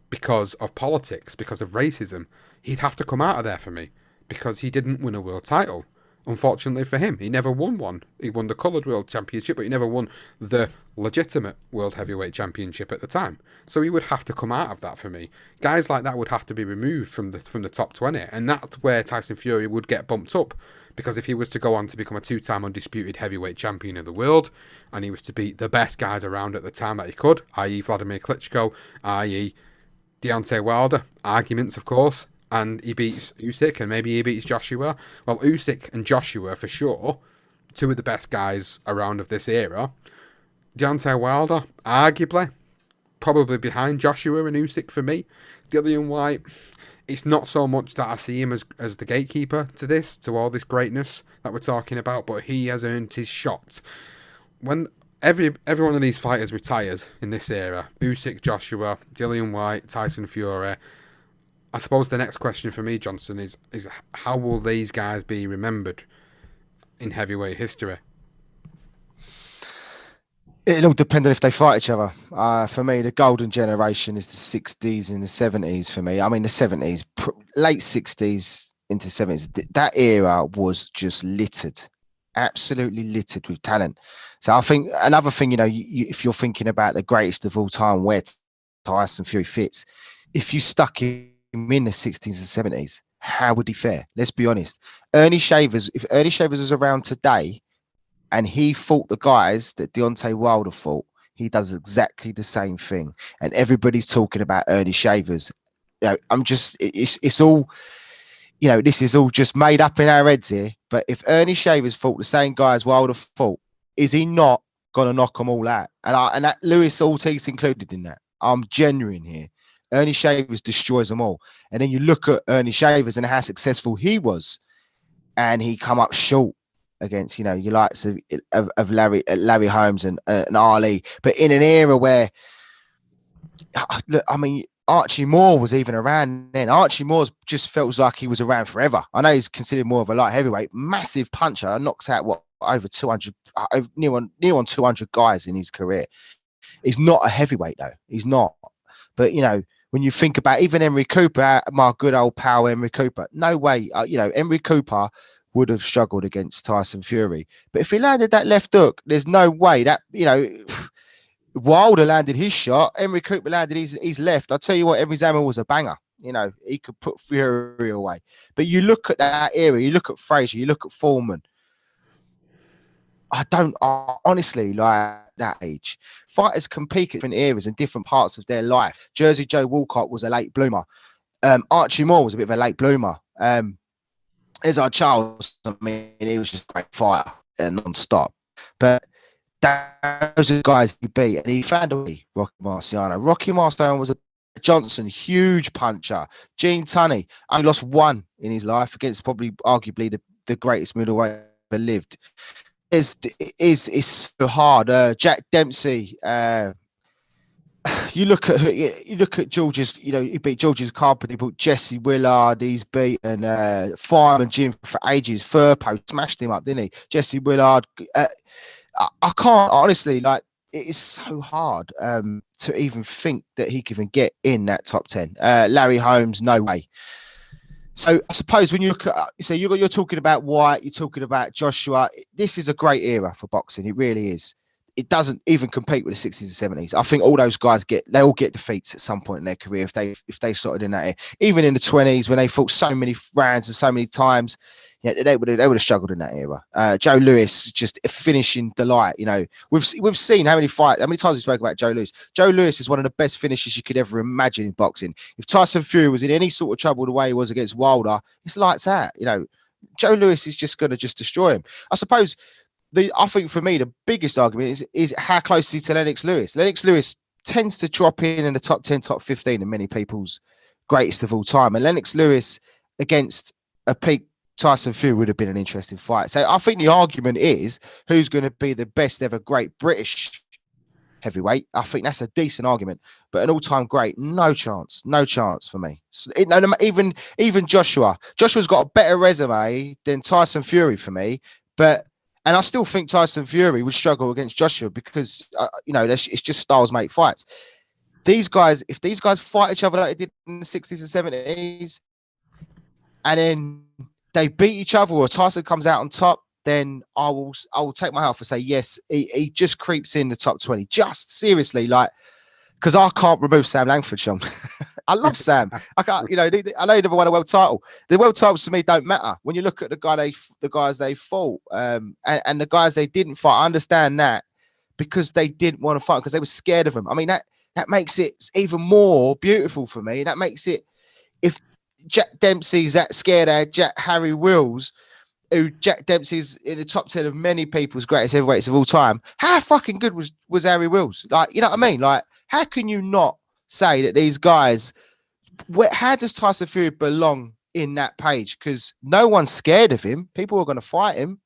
because of politics, because of racism. He'd have to come out of there for me because he didn't win a world title. Unfortunately for him, he never won one. He won the coloured world championship, but he never won the legitimate world heavyweight championship at the time. So he would have to come out of that for me. Guys like that would have to be removed from the top 20, and that's where Tyson Fury would get bumped up. Because if he was to go on to become a two-time undisputed heavyweight champion of the world, and he was to beat the best guys around at the time that he could, i.e. Vladimir Klitschko, i.e. Deontay Wilder, arguments of course, and he beats Usyk, and maybe he beats Joshua. Well, Usyk and Joshua, for sure, two of the best guys around of this era. Deontay Wilder, arguably, probably behind Joshua and Usyk for me. Dillian Whyte, it's not so much that I see him as the gatekeeper to all this greatness that we're talking about, but he has earned his shot. When every one of these fighters retires in this era, Usyk, Joshua, Dillian Whyte, Tyson Fury, I suppose the next question for me, Johnston, is how will these guys be remembered in heavyweight history? It'll all depend on if they fight each other. For me, the golden generation is the 60s and the 70s for me. I mean, the 70s, late 60s into 70s. That era was just littered, absolutely littered with talent. So I think another thing, if you're thinking about the greatest of all time, where Tyson Fury fits, if you stuck him in the 60s and 70s, how would he fare? Let's be honest. If Ernie Shavers was around today and he fought the guys that Deontay Wilder fought, he does exactly the same thing. And everybody's talking about Ernie Shavers. It's all, this is all just made up in our heads here. But if Ernie Shavers fought the same guy as Wilder fought, is he not gonna knock them all out? And that Lewis Ortiz included in that. I'm genuine here. Ernie Shavers destroys them all. And then you look at Ernie Shavers and how successful he was, and he come up short against, your likes of Larry Holmes and Ali. But in an era where, look, I mean, Archie Moore was even around then. Archie Moore just felt like he was around forever. I know he's considered more of a light heavyweight, massive puncher, knocks out over 200, near on 200 guys in his career. He's not a heavyweight though. He's not. But when you think about even Henry Cooper, my good old pal Henry Cooper, no way. Henry Cooper would have struggled against Tyson Fury. But if he landed that left hook, there's no way that Wilder landed his shot. Henry Cooper landed his left. I'll tell you what, Henry Zammer was a banger. He could put Fury away. But you look at that era, you look at Frazier, you look at Foreman. I honestly, like that age. Fighters can peak at different eras and different parts of their life. Jersey Joe Walcott was a late bloomer. Archie Moore was a bit of a late bloomer. Ezard Charles, I mean, he was just a great fighter and non-stop. But those are the guys he beat, and he found a way. Rocky Marciano. Rocky Marciano was a Johnston, huge puncher. Gene Tunney only lost one in his life against probably arguably the greatest middleweight ever lived. It's so hard. Jack Dempsey. You look at George's. He beat George's Carpenter. He beat Jesse Willard. He's beaten Fireman Jim for ages. Furpo smashed him up, didn't he? Jesse Willard. I can't honestly, it is so hard to even think that he could even get in that top 10. Larry Holmes, no way. So I suppose when you look at, you're talking about White, you're talking about Joshua. This is a great era for boxing. It really is. It doesn't even compete with the 60s and 70s. I think all those guys they all get defeats at some point in their career if they started in that era. Even in the 20s when they fought so many rounds and so many times, they would have struggled in that era. Joe Louis just a finishing delight. We've seen how many times we spoke about Joe Louis. Joe Louis is one of the best finishers you could ever imagine in boxing. If Tyson Fury was in any sort of trouble the way he was against Wilder, it's lights out. Joe Louis is just going to just destroy him. I suppose I think for me the biggest argument is how close is he to Lennox Lewis. Lennox Lewis tends to drop in the top 10, top 15 in many people's greatest of all time, and Lennox Lewis against a peak Tyson Fury would have been an interesting fight. So I think the argument is who's going to be the best ever great British heavyweight. I think that's a decent argument, but an all-time great, no chance for me. Even Joshua's got a better resume than Tyson Fury for me, and I still think Tyson Fury would struggle against Joshua because it's just styles make fights. If these guys fight each other like they did in the 60s and 70s, and then they beat each other, or Tyson comes out on top, then I will take my hat off and say yes, he just creeps in the top 20. Just seriously, like, because I can't remove Sam Langford, Sean. I love Sam. I can't, I know he never won a world title. The world titles to me don't matter when you look at the guys they fought, and the guys they didn't fight. I understand that because they didn't want to fight because they were scared of him. I mean that makes it even more beautiful for me. That makes it, if Jack Dempsey's that scared of Harry Wills, who Jack Dempsey's in the top 10 of many people's greatest heavyweights of all time. How fucking good was Harry Wills? Like, you know what I mean? Like, how can you not say that these guys? How does Tyson Fury belong in that page? Because no one's scared of him. People are going to fight him.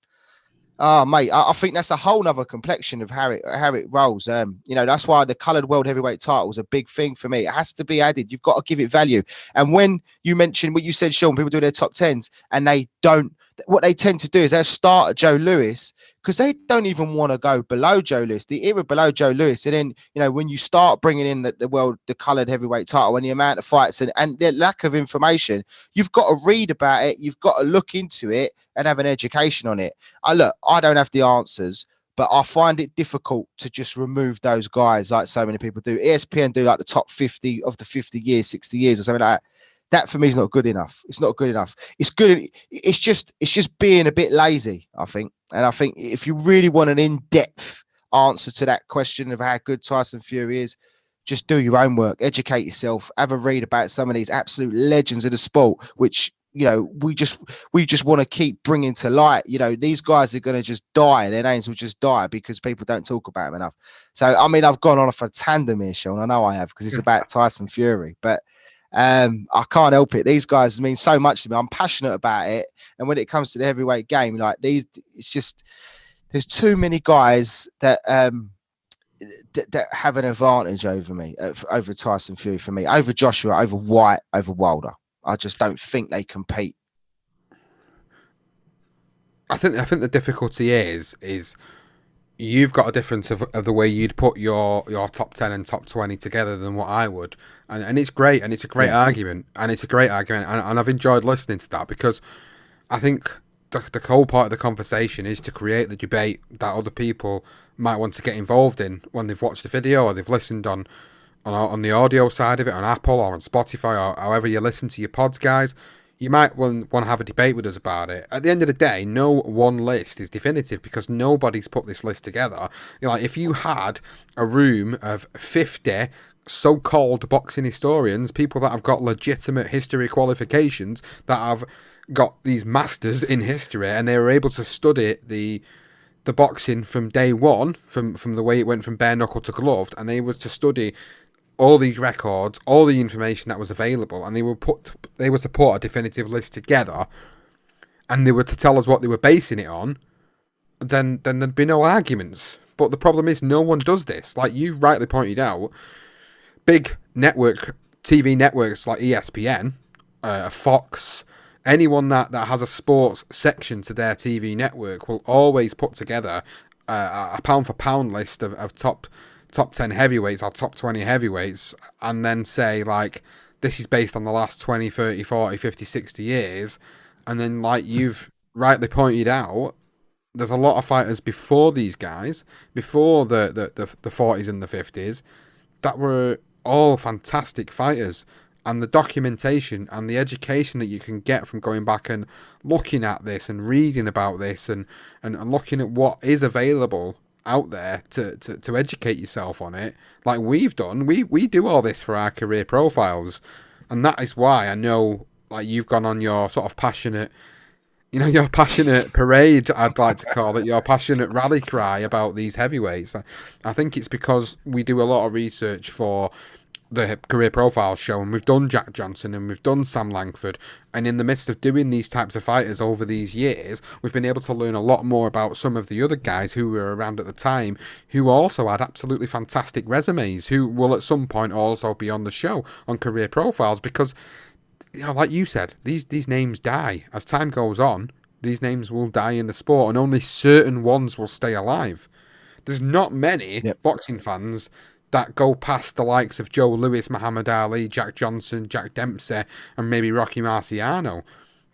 Oh, mate, I think that's a whole nother complexion of how it rolls. That's why the coloured world heavyweight title is a big thing for me. It has to be added. You've got to give it value. And when you mentioned what you said, Sean, people do their top 10s and they don't. What they tend to do is they start at Joe Louis because they don't even want to go below Joe Louis, the era below Joe Louis. And then, when you start bringing in the coloured heavyweight title and the amount of fights and the lack of information, you've got to read about it. You've got to look into it and have an education on it. I don't have the answers, but I find it difficult to just remove those guys like so many people do. ESPN do like the top 50 of the 50 years, 60 years or something like that. That for me is not good enough. It's not good enough. It's good. It's just being a bit lazy, I think. And I think if you really want an in-depth answer to that question of how good Tyson Fury is, just do your own work, educate yourself, have a read about some of these absolute legends of the sport, which we just want to keep bringing to light. These guys are going to just die. Their names will just die because people don't talk about them enough. So I mean, I've gone on for a tandem here, Sean. I know I have because it's about Tyson Fury, but. I can't help it. These guys mean so much to me. I'm passionate about it. And when it comes to the heavyweight game, like these, it's just, there's too many guys that that have an advantage over me, over Tyson Fury for me, over Joshua, over White, over Wilder. I just don't think they compete. I think the difficulty is you've got a difference of the way you'd put your top 10 and top 20 together than what I would. And it's great, and it's a great argument, and I've enjoyed listening to that because I think the whole part of the conversation is to create the debate that other people might want to get involved in when they've watched the video or they've listened on the audio side of it, on Apple or on Spotify or however you listen to your pods, guys. You might want to have a debate with us about it. At the end of the day, no one list is definitive because nobody's put this list together. Like if you had a room of 50 so-called boxing historians, people that have got legitimate history qualifications, that have got these masters in history, and they were able to study the boxing from day one, from the way it went from bare knuckle to gloved, and they were to study all these records, all the information that was available, and they were to put a definitive list together, and they were to tell us what they were basing it on, then there'd be no arguments. But the problem is no one does this. Like you rightly pointed out, big TV networks like ESPN, Fox, anyone that has a sports section to their TV network will always put together a pound for pound list of top 10 heavyweights or top 20 heavyweights, and then say like this is based on the last 20, 30, 40, 50, 60 years. And then like you've rightly pointed out, there's a lot of fighters before these guys, before the 40s and the 50s, that were all fantastic fighters. And the documentation and the education that you can get from going back and looking at this and reading about this and looking at what is available out there to educate yourself on it, like we've done. We do all this for our career profiles, and that is why I know like you've gone on your sort of passionate, your passionate parade, I'd like to call it, your passionate rally cry about these heavyweights. I think it's because we do a lot of research for the career profiles show, and we've done Jack Johnston and we've done Sam Langford, and in the midst of doing these types of fighters over these years, we've been able to learn a lot more about some of the other guys who were around at the time who also had absolutely fantastic resumes, who will at some point also be on the show on career profiles, because, you know, like you said, these names die as time goes on. These names will die in the sport, and only certain ones will stay alive. There's not many boxing fans that go past the likes of Joe Louis, Muhammad Ali, Jack Johnson, Jack Dempsey, and maybe Rocky Marciano.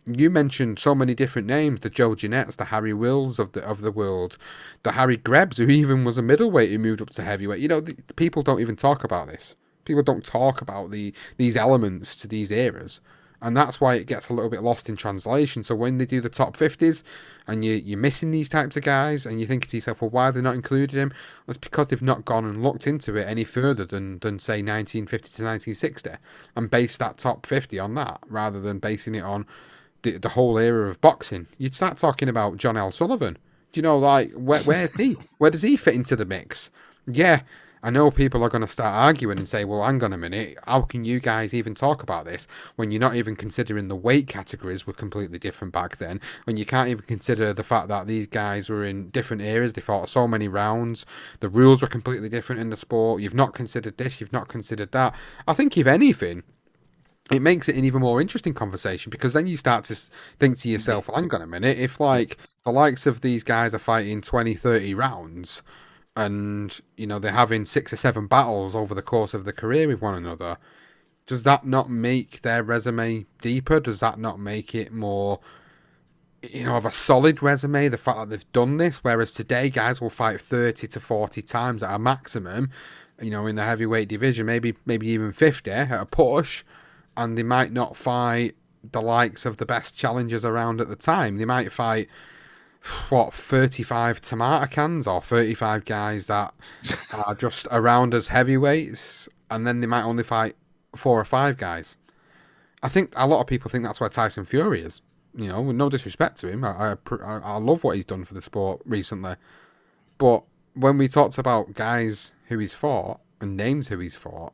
You mentioned so many different names: the Joe Jeanettes, the Harry Wills of the world, the Harry Grebs, who even was a middleweight who moved up to heavyweight. You know, people don't even talk about this. People don't talk about these elements to these eras. And that's why it gets a little bit lost in translation. So when they do the top 50s and you're missing these types of guys and you think to yourself, well, why have they not included him? Well, it's because they've not gone and looked into it any further than say, 1950 to 1960 and based that top 50 on that rather than basing it on the whole era of boxing. You'd start talking about John L. Sullivan. Do you know, like, where's he? Where does he fit into the mix? Yeah, I know people are going to start arguing and say, well, hang on a minute, how can you guys even talk about this when you're not even considering the weight categories were completely different back then, when you can't even consider the fact that these guys were in different eras, they fought so many rounds, the rules were completely different in the sport, you've not considered this, you've not considered that. I think, if anything, it makes it an even more interesting conversation, because then you start to think to yourself, well, hang on a minute, if like the likes of these guys are fighting 20, 30 rounds, and, you know, they're having 6 or 7 battles over the course of the career with one another, does that not make their resume deeper? Does that not make it more, you know, of a solid resume, the fact that they've done this? Whereas today, guys will fight 30 to 40 times at a maximum, you know, in the heavyweight division, maybe even 50 at a push, and they might not fight the likes of the best challengers around at the time. They might fight 35 tomato cans or 35 guys that are just around as heavyweights, and then they might only fight 4 or 5 guys. I think a lot of people think that's where Tyson Fury is. You know, with no disrespect to him, I love what he's done for the sport recently. But when we talked about guys who he's fought and names who he's fought,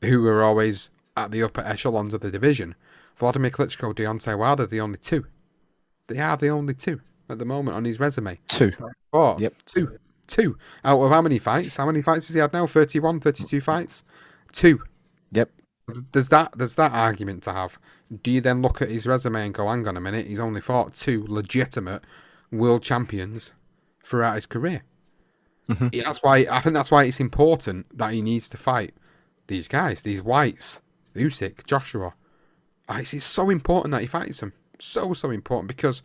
who were always at the upper echelons of the division, Vladimir Klitschko, Deontay Wilder, the only 2. They are the only 2 at the moment on his resume. 2. Oh, Yep. 2 out of how many fights? How many fights has he had now? 31, 32 fights? 2. Yep. There's that argument to have. Do you then look at his resume and go, hang on a minute, he's only fought 2 legitimate world champions throughout his career? Mm-hmm. Yeah, I think that's why it's important that he needs to fight these guys, these whites, Usyk, Joshua. It's so important that he fights them. So important, because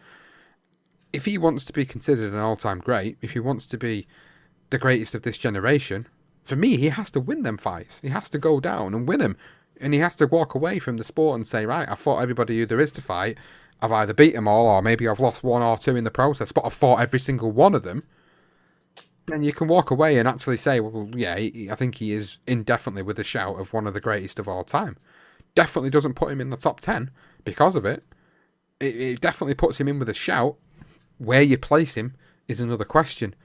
if he wants to be considered an all-time great, if he wants to be the greatest of this generation, for me, he has to win them fights. He has to go down and win them. And he has to walk away from the sport and say, right, I've fought everybody who there is to fight. I've either beat them all, or maybe I've lost 1 or 2 in the process, but I've fought every single one of them. Then you can walk away and actually say, well, yeah, I think he is indefinitely with a shout of one of the greatest of all time. Definitely doesn't put him in the top 10 because of it. It definitely puts him in with a shout. Where you place him is another question.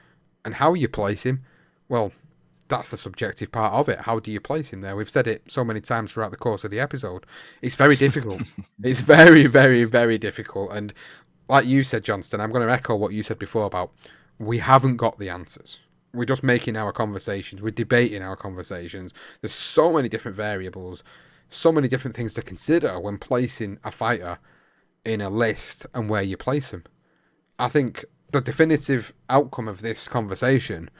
And how you place him, well, that's the subjective part of it. How do you place him there? We've said it so many times throughout the course of the episode. It's very difficult. It's very, very, very difficult. And like you said, Johnston, I'm going to echo what you said before about we haven't got the answers. We're just making our conversations. We're debating our conversations. There's so many different variables, so many different things to consider when placing a fighter in a list and where you place him. I think the definitive outcome of this conversation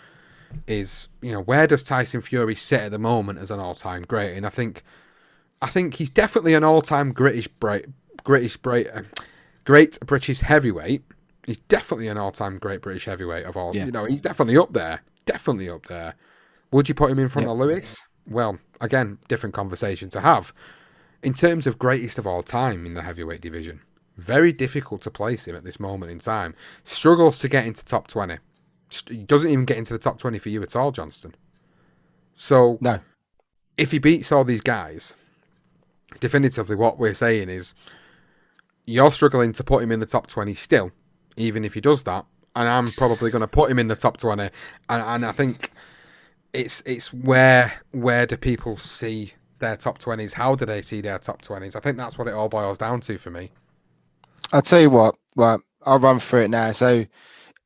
is, you know, where does Tyson Fury sit at the moment as an all-time great? And I think he's definitely an all-time great British heavyweight. He's definitely an all-time great British heavyweight of all. Yeah. You know, he's definitely up there. Definitely up there. Would you put him in front of Lewis? Well, again, different conversation to have. In terms of greatest of all time in the heavyweight division, very difficult to place him at this moment in time. Struggles to get into top 20. He doesn't even get into the top 20 for you at all, Johnston. So, no. If he beats all these guys, definitively what we're saying is you're struggling to put him in the top 20 still, even if he does that. And I'm probably going to put him in the top 20. And I think it's where do people see their top 20s? How do they see their top 20s? I think that's what it all boils down to for me. I'll tell you what. Right, I'll run through it now. So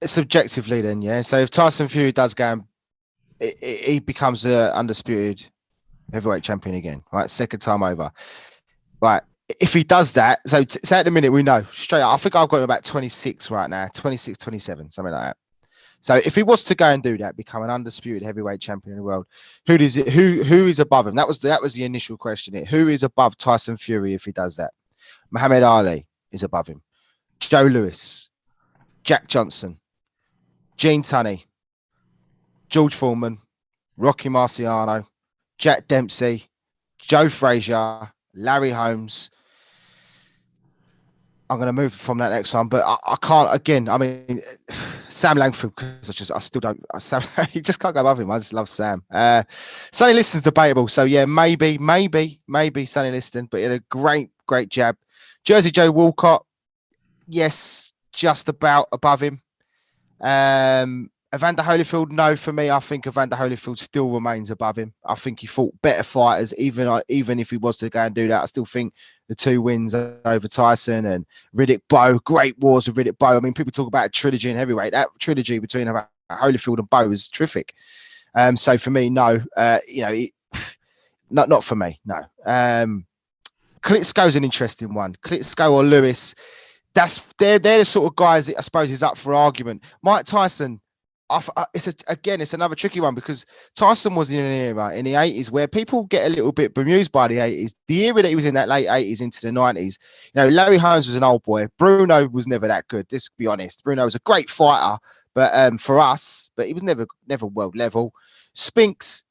subjectively, then, yeah. So if Tyson Fury does go, and he becomes a undisputed heavyweight champion again, right? Second time over, right? If he does that, so at the minute we know straight up, I think I've got him about 26 right now, 26, 27, something like that. So if he was to go and do that, become an undisputed heavyweight champion in the world, who is above him? That was the initial question here. Who is above Tyson Fury if he does that? Muhammad Ali is above him. Joe Lewis, Jack Johnston, Gene Tunney, George Foreman, Rocky Marciano, Jack Dempsey, Joe Frazier, Larry Holmes. I'm going to move from that next one, but I can't. Again, I mean, Sam Langford, because I still don't. Sam, he just can't go above him. I just love Sam. Sonny Liston's debatable, so yeah, maybe Sonny Liston, but he had a great jab. Jersey Joe Walcott, yes, just about above him. Evander Holyfield, no, for me. I think Evander Holyfield still remains above him. I think he fought better fighters, even if he was to go and do that. I still think the 2 wins over Tyson and Riddick Bowe, great wars with Riddick Bowe. I mean, people talk about a trilogy in heavyweight. That trilogy between Holyfield and Bowe is terrific. So for me, no. Not for me, no. Klitschko's an interesting one. Klitschko or Lewis, they're the sort of guys that I suppose is up for argument. Mike Tyson. It's another tricky one because Tyson was in an era in the 80s where people get a little bit bemused by the 80s. The era that he was in, that late 80s into the 90s, Larry Holmes was an old boy. Bruno was never that good. Let's be honest. Bruno was a great fighter, but for us, but he was never world level. Spinks,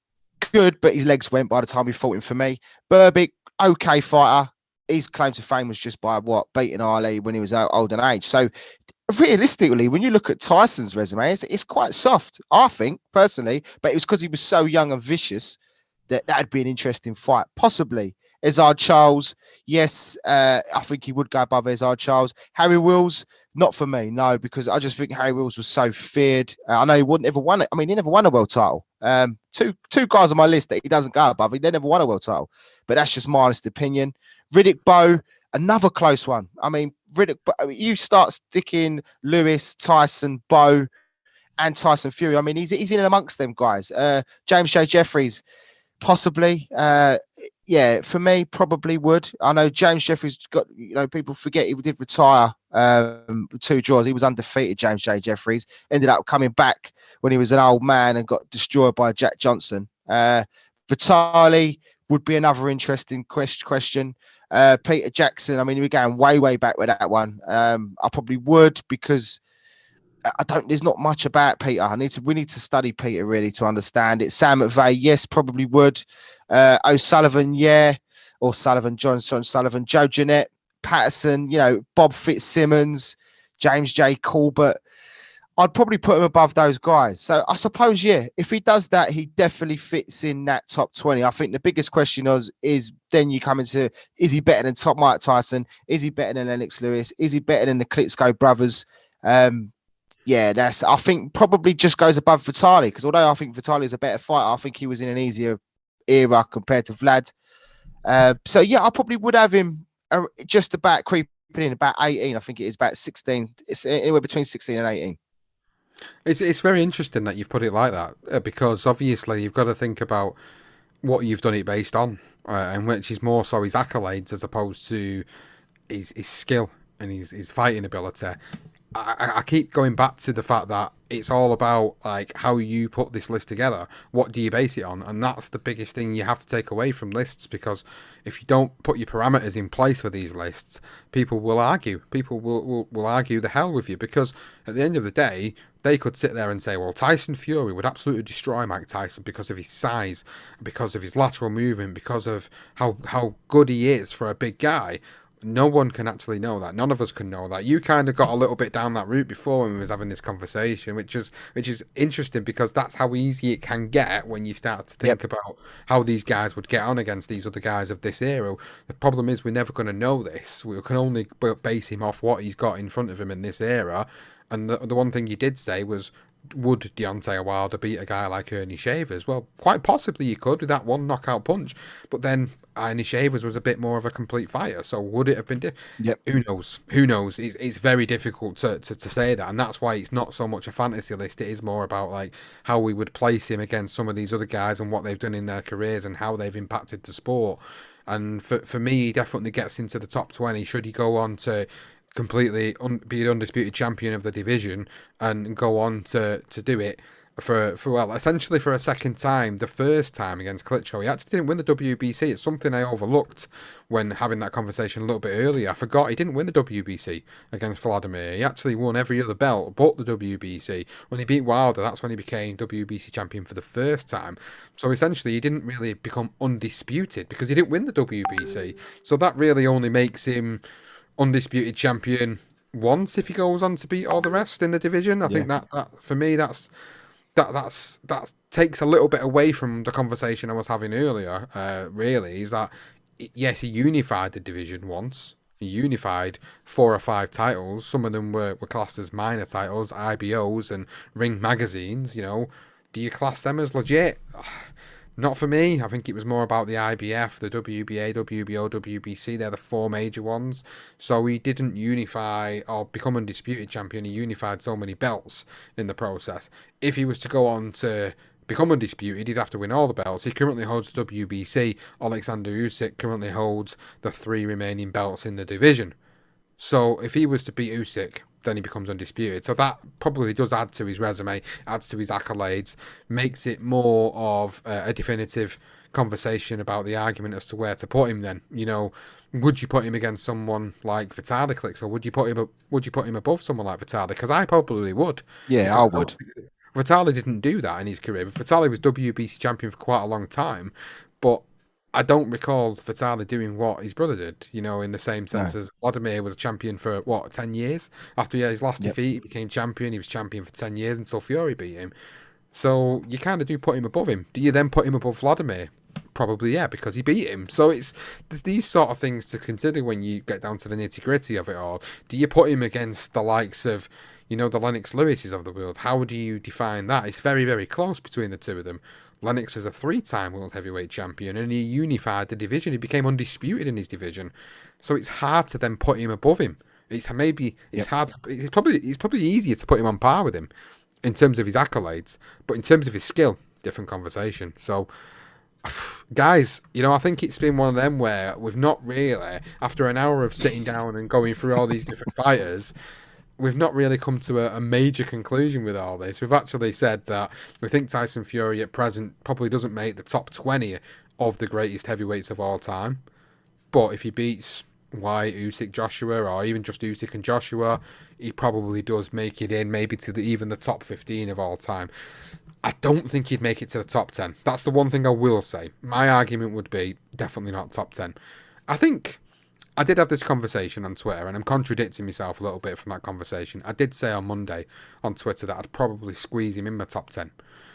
good, but his legs went by the time he fought him for me. Berbick, okay fighter. His claim to fame was just by beating Ali when he was old and age. So realistically, when you look at Tyson's resume, it's quite soft, I think, personally. But it was because he was so young and vicious that'd be an interesting fight. Possibly. Ezard Charles, yes, I think he would go above Ezard Charles. Harry Wills, not for me, no, because I just think Harry Wills was so feared. I know he wouldn't ever won it. I mean, he never won a world title. Two guys on my list that he doesn't go above. He never won a world title. But that's just my honest opinion. Riddick Bowe, another close one. I mean, you start sticking Lewis, Tyson, Bowe, and Tyson Fury. I mean, he's in amongst them guys. James J. Jeffries, possibly. Yeah, for me, probably would. I know James Jeffries got. People forget he did retire. 2 draws. He was undefeated. James J. Jeffries ended up coming back when he was an old man and got destroyed by Jack Johnston. Vitali would be another interesting question. Peter Jackson, I mean, we're going way back with that one. I probably would because there's not much about Peter. We need to study Peter really to understand it. Sam McVeigh, yes, probably would. O'Sullivan, yeah. Or Sullivan, Johnson, Sullivan, Joe Jeanette, Patterson, Bob Fitzsimmons, James J. Corbett. I'd probably put him above those guys. So I suppose, yeah, if he does that, he definitely fits in that top 20. I think the biggest question is then you come into, is he better than top Mike Tyson? Is he better than Lennox Lewis? Is he better than the Klitschko brothers? I think probably just goes above Vitali, because although I think Vitali is a better fighter, I think he was in an easier era compared to Vlad. So yeah, I probably would have him just about creeping in about 18. I think it is about 16. It's anywhere between 16 and 18. It's very interesting that you've put it like that, because obviously you've got to think about what you've done it based on, and which is more so his accolades as opposed to his skill and his fighting ability. I keep going back to the fact that it's all about like how you put this list together. What do you base it on? And that's the biggest thing you have to take away from lists, because if you don't put your parameters in place for these lists, people will argue. People will argue the hell with you, because at the end of the day, they could sit there and say, well, Tyson Fury would absolutely destroy Mike Tyson because of his size, because of his lateral movement, because of how good he is for a big guy. No one can actually know that. None of us can know that. You kind of got a little bit down that route before when we was having this conversation, which is interesting, because that's how easy it can get when you start to think about how these guys would get on against these other guys of this era. The problem is we're never going to know this. We can only base him off what he's got in front of him in this era. And the one thing you did say was would Deontay Wilder beat a guy like Ernie Shavers? Well, quite possibly you could with that one knockout punch, but then Ernie Shavers was a bit more of a complete fighter, so would it have been Yep. who knows? Who knows? It's very difficult to say that, and that's why it's not so much a fantasy list. It is more about like how we would place him against some of these other guys and what they've done in their careers and how they've impacted the sport. And for me, he definitely gets into the top 20 should he go on to completely be the undisputed champion of the division and go on to do it for well, essentially for a second time. The first time against Klitschko, he actually didn't win the WBC. It's something I overlooked when having that conversation a little bit earlier. I forgot he didn't win the WBC against Vladimir. He actually won every other belt but the WBC. When he beat Wilder, that's when he became WBC champion for the first time. So essentially, he didn't really become undisputed because he didn't win the WBC. So that really only makes him undisputed champion once if he goes on to beat all the rest in the division. I think that for me that takes a little bit away from the conversation I was having earlier. Really, is that yes, he unified the division once. He unified 4 or 5 titles. Some of them were classed as minor titles, IBOs and Ring magazines. You know, do you class them as legit? Not for me. I think it was more about the IBF, the WBA, WBO, WBC. They're the 4 major ones. So he didn't unify or become undisputed champion. He unified so many belts in the process. If he was to go on to become undisputed, he'd have to win all the belts. He currently holds WBC. Oleksandr Usyk currently holds the 3 remaining belts in the division. So if he was to beat Usyk, then he becomes undisputed. So that probably does add to his resume, adds to his accolades, makes it more of a definitive conversation about the argument as to where to put him. Then, you know, would you put him against someone like Vitaly Klitschko, or would you put him above someone like Vitaly? Because I probably would. Yeah, I would. Vitaly didn't do that in his career. Vitaly was WBC champion for quite a long time, but I don't recall Vitaly doing what his brother did, you know, in the same sense as Vladimir was champion for, 10 years? After his last defeat, he became champion. He was champion for 10 years until Fury beat him. So you kind of do put him above him. Do you then put him above Vladimir? Probably, yeah, because he beat him. So there's these sort of things to consider when you get down to the nitty-gritty of it all. Do you put him against the likes of, you know, the Lennox Lewises of the world? How do you define that? It's very, very close between the two of them. Lennox is a 3-time world heavyweight champion, and he unified the division. He became undisputed in his division, so it's hard to then put him above him. It's hard. It's probably easier to put him on par with him in terms of his accolades, but in terms of his skill, different conversation. So, guys, you know, I think it's been one of them where we've not really, after an hour of sitting down and going through all these different fighters, we've not really come to a major conclusion with all this. We've actually said that we think Tyson Fury at present probably doesn't make the top 20 of the greatest heavyweights of all time. But if he beats White, Usyk, Joshua, or even just Usyk and Joshua, he probably does make it in, maybe to even the top 15 of all time. I don't think he'd make it to the top 10. That's the one thing I will say. My argument would be definitely not top 10. I think I did have this conversation on Twitter, and I'm contradicting myself a little bit from that conversation. I did say on Monday on Twitter that I'd probably squeeze him in my top 10.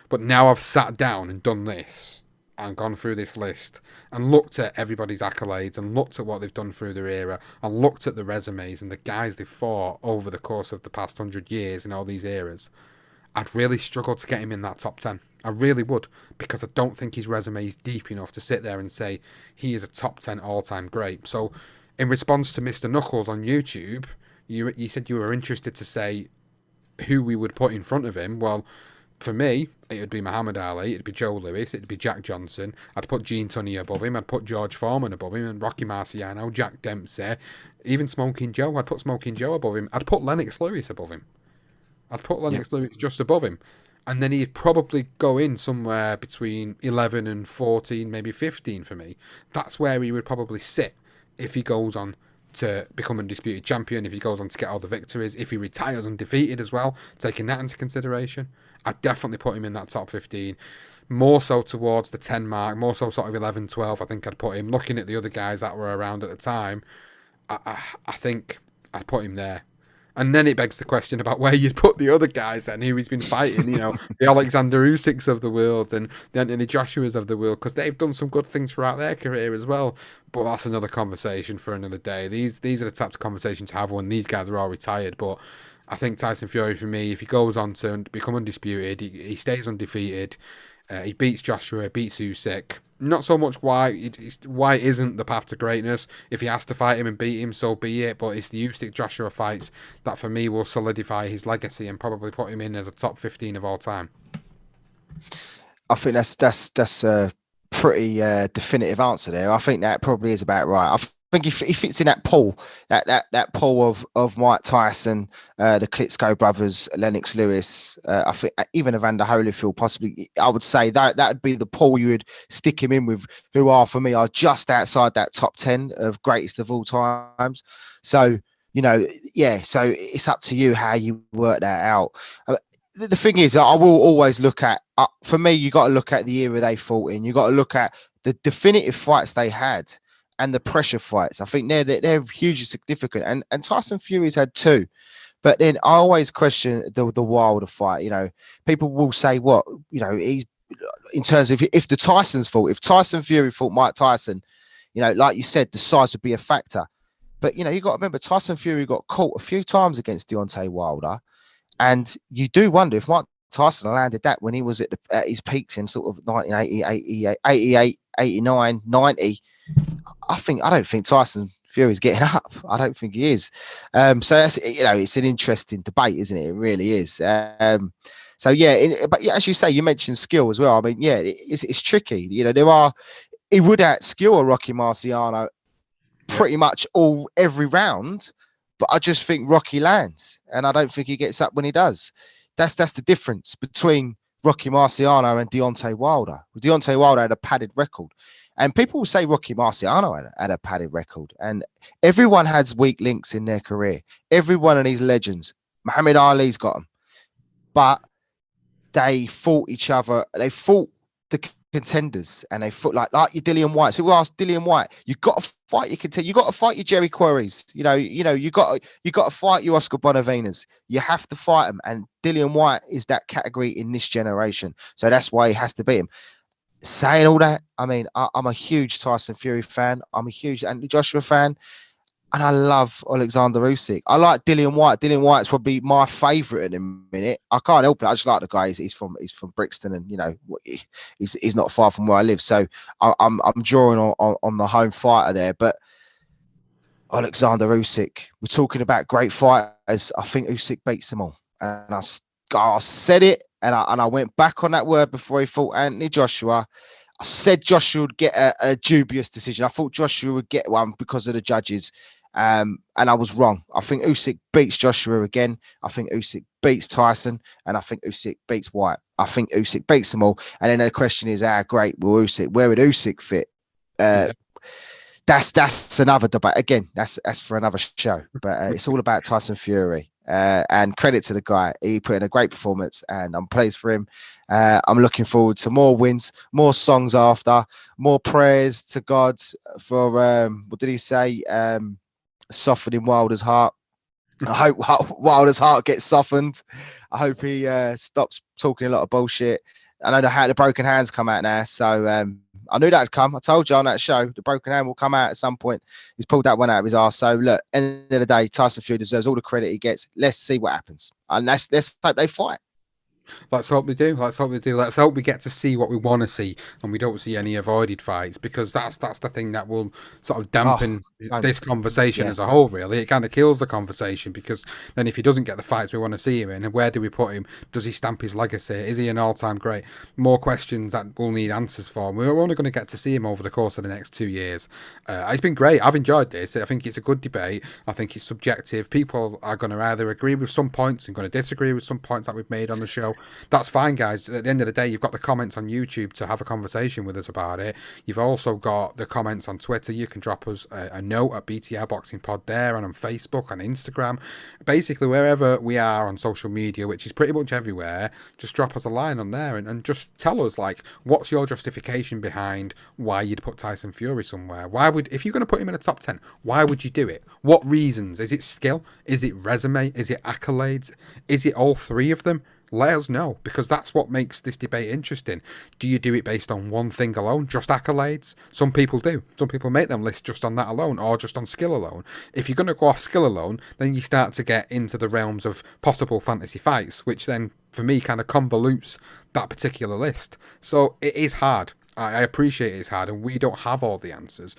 But now I've sat down and done this, and gone through this list, and looked at everybody's accolades, and looked at what they've done through their era, and looked at the resumes and the guys they've fought over the course of the past 100 years in all these eras, I'd really struggle to get him in that top 10. I really would, because I don't think his resume is deep enough to sit there and say he is a top 10 all-time great. So, in response to Mr. Knuckles on YouTube, you said you were interested to say who we would put in front of him. Well, for me, it would be Muhammad Ali, it'd be Joe Louis, it'd be Jack Johnson. I'd put Gene Tunney above him. I'd put George Foreman above him, and Rocky Marciano, Jack Dempsey, even Smoking Joe. I'd put Smoking Joe above him. I'd put Lennox Lewis above him. I'd put Lennox Lewis just above him. And then he'd probably go in somewhere between 11 and 14, maybe 15 for me. That's where he would probably sit if he goes on to become undisputed champion, if he goes on to get all the victories, if he retires undefeated as well, taking that into consideration. I'd definitely put him in that top 15. More so towards the 10 mark, more so sort of 11, 12, I think I'd put him. Looking at the other guys that were around at the time, I think I'd put him there. And then it begs the question about where you'd put the other guys then, who he's been fighting, you know, the Oleksandr Usyks of the world and the Anthony Joshuas of the world, because they've done some good things throughout their career as well. But that's another conversation for another day. These are the types of conversations to have when these guys are all retired. But I think Tyson Fury, for me, if he goes on to become undisputed, he stays undefeated, he beats Joshua, beats Usyk. Not so much why isn't the path to greatness. If he has to fight him and beat him, so be it. But it's the Usyk Joshua fights that, for me, will solidify his legacy and probably put him in as a top 15 of all time. I think that's a pretty definitive answer there. I think that probably is about right. I think he fits in that pool, that pool of Mike Tyson, the Klitschko brothers, Lennox Lewis. I think even Evander Holyfield, possibly. I would say that would be the pool you would stick him in with, who are for me are just outside that top 10 of greatest of all times. So yeah. So it's up to you how you work that out. The thing is, I will always look at, for me, you got to look at the era they fought in. You got to look at the definitive fights they had and the pressure fights. I think they're hugely significant. And Tyson Fury's had two. But then I always question the Wilder fight. People will say, he's, in terms of if the Tyson's fought, if Tyson Fury fought Mike Tyson, like you said, the size would be a factor. But, you got to remember, Tyson Fury got caught a few times against Deontay Wilder. And you do wonder if Mike Tyson landed that when he was at his peaks in sort of 1980, 88, 89, 90. I don't think Tyson Fury's getting up. I don't think he is. So that's, it's an interesting debate, isn't it? It really is. So yeah, but as you say, you mentioned skill as well. I mean, yeah, it's tricky. He would outskill a Rocky Marciano pretty much every round. But I just think Rocky lands, and I don't think he gets up when he does. That's the difference between Rocky Marciano and Deontay Wilder. Deontay Wilder had a padded record, and people will say Rocky Marciano had a padded record. And everyone has weak links in their career. Every one of these legends, Muhammad Ali's got them, but they fought each other. They fought the contenders, and they fought like your Dillian White. So people ask Dillian White, you got to fight your contender. You got to fight your Jerry Quarries. You got to fight your Oscar Bonavinas. You have to fight them. And Dillian White is that category in this generation. So that's why he has to beat him. Saying all that, I mean, I'm a huge Tyson Fury fan. I'm a huge Anthony Joshua fan. And I love Oleksandr Usyk. I like Dillian White. Dillian White's probably my favourite at the minute. I can't help it. I just like the guy. He's from Brixton, and he's not far from where I live. So I'm drawing on the home fighter there. But Oleksandr Usyk, we're talking about great fighters. I think Usyk beats them all. And I said it, and I went back on that word before he fought Anthony Joshua. I said Joshua would get a dubious decision. I thought Joshua would get one because of the judges. And I was wrong. I think Usyk beats Joshua again. I think Usyk beats Tyson, and I think Usyk beats White. I think Usyk beats them all. And then the question is, how great will Usyk? Where would Usyk fit? That's another debate. Again, that's for another show. But it's all about Tyson Fury. And credit to the guy. He put in a great performance, and I'm pleased for him. I'm looking forward to more wins, more songs after, more prayers to God for what did he say? Softening Wilder's heart. I hope Wilder's heart gets softened. I hope he stops talking a lot of bullshit. I know the broken hands come out now, so I knew that'd come. I told you on that show, the broken hand will come out at some point. He's pulled that one out of his arse. So look, end of the day, Tyson Fury deserves all the credit he gets. Let's see what happens, and let's hope they fight. Let's hope they do. Let's hope we get to see what we want to see, and we don't see any avoided fights, because that's the thing that will sort of dampen this conversation as a whole. Really, it kind of kills the conversation, because then if he doesn't get the fights we want to see him in, where do we put him? Does he stamp his legacy? Is he an all-time great? More questions that we'll need answers for. We're only going to get to see him over the course of the next 2 years. It's been great. I've enjoyed this. I think it's a good debate. I think it's subjective. People are going to either agree with some points and going to disagree with some points that we've made on the show. That's fine, guys. At the end of the day, you've got the comments on YouTube to have a conversation with us about it. You've also got the comments on Twitter. You can drop us a note at BTR Boxing Pod there, and on Facebook, on Instagram. Basically, wherever we are on social media, which is pretty much everywhere, just drop us a line on there and just tell us, like, what's your justification behind why you'd put Tyson Fury somewhere? If you're going to put him in a top 10, why would you do it? What reasons? Is it skill? Is it resume? Is it accolades? Is it all three of them? let us know, because that's what makes this debate interesting. Do you do it based on one thing alone, just accolades? Some people do. Some people make them lists just on that alone, or just on skill alone. If you're going to go off skill alone, then you start to get into the realms of possible fantasy fights, which then, for me, kind of convolutes that particular list. So it is hard. I appreciate it's hard, and we don't have all the answers.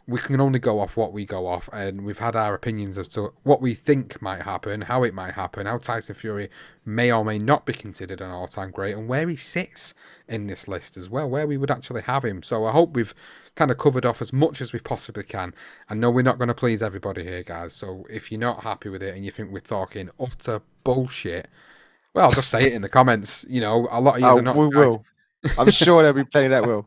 We can only go off what we go off, and we've had our opinions as to what we think might happen, how it might happen, how Tyson Fury may or may not be considered an all-time great, and where he sits in this list as well, where we would actually have him. So I hope we've kind of covered off as much as we possibly can. I know we're not going to please everybody here, guys, so if you're not happy with it and you think we're talking utter bullshit, well, just say it in the comments. You know, a lot of you are not. We will. I'm sure there'll be plenty that will.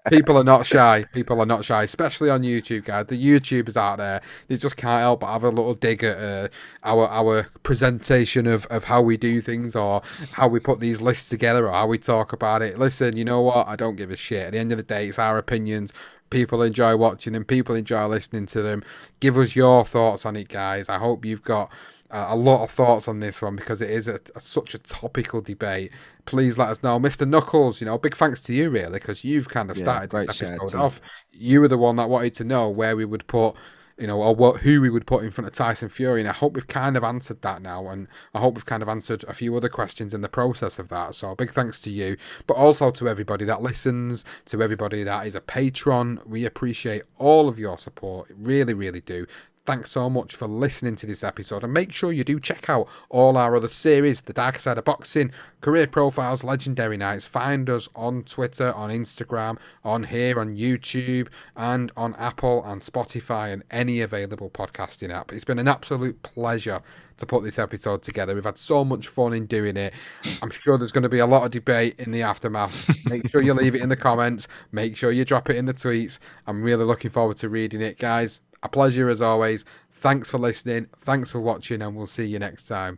People are not shy. People are not shy, especially on YouTube, guys. The YouTubers out there, they just can't help but have a little dig at our presentation of how we do things, or how we put these lists together, or how we talk about it. Listen, you know what? I don't give a shit. At the end of the day, it's our opinions. People enjoy watching them. People enjoy listening to them. Give us your thoughts on it, guys. I hope you've got a lot of thoughts on this one, because it is such a topical debate. Please let us know. Mr. Knuckles, you know, big thanks to you, really, because you've kind of started this episode off. You were the one that wanted to know where we would put, you know, or who we would put in front of Tyson Fury, and I hope we've kind of answered that now, and I hope we've kind of answered a few other questions in the process of that. So big thanks to you, but also to everybody that listens, to everybody that is a patron. We appreciate all of your support, really, really do. Thanks so much for listening to this episode, and make sure you do check out all our other series, The Darker Side of Boxing, Career Profiles, Legendary Nights. Find us on Twitter, on Instagram, on here, on YouTube, and on Apple and Spotify and any available podcasting app. It's been an absolute pleasure to put this episode together. We've had so much fun in doing it. I'm sure there's going to be a lot of debate in the aftermath. Make sure you leave it in the comments. Make sure you drop it in the tweets. I'm really looking forward to reading it, guys. A pleasure as always. Thanks for listening. Thanks for watching, and we'll see you next time.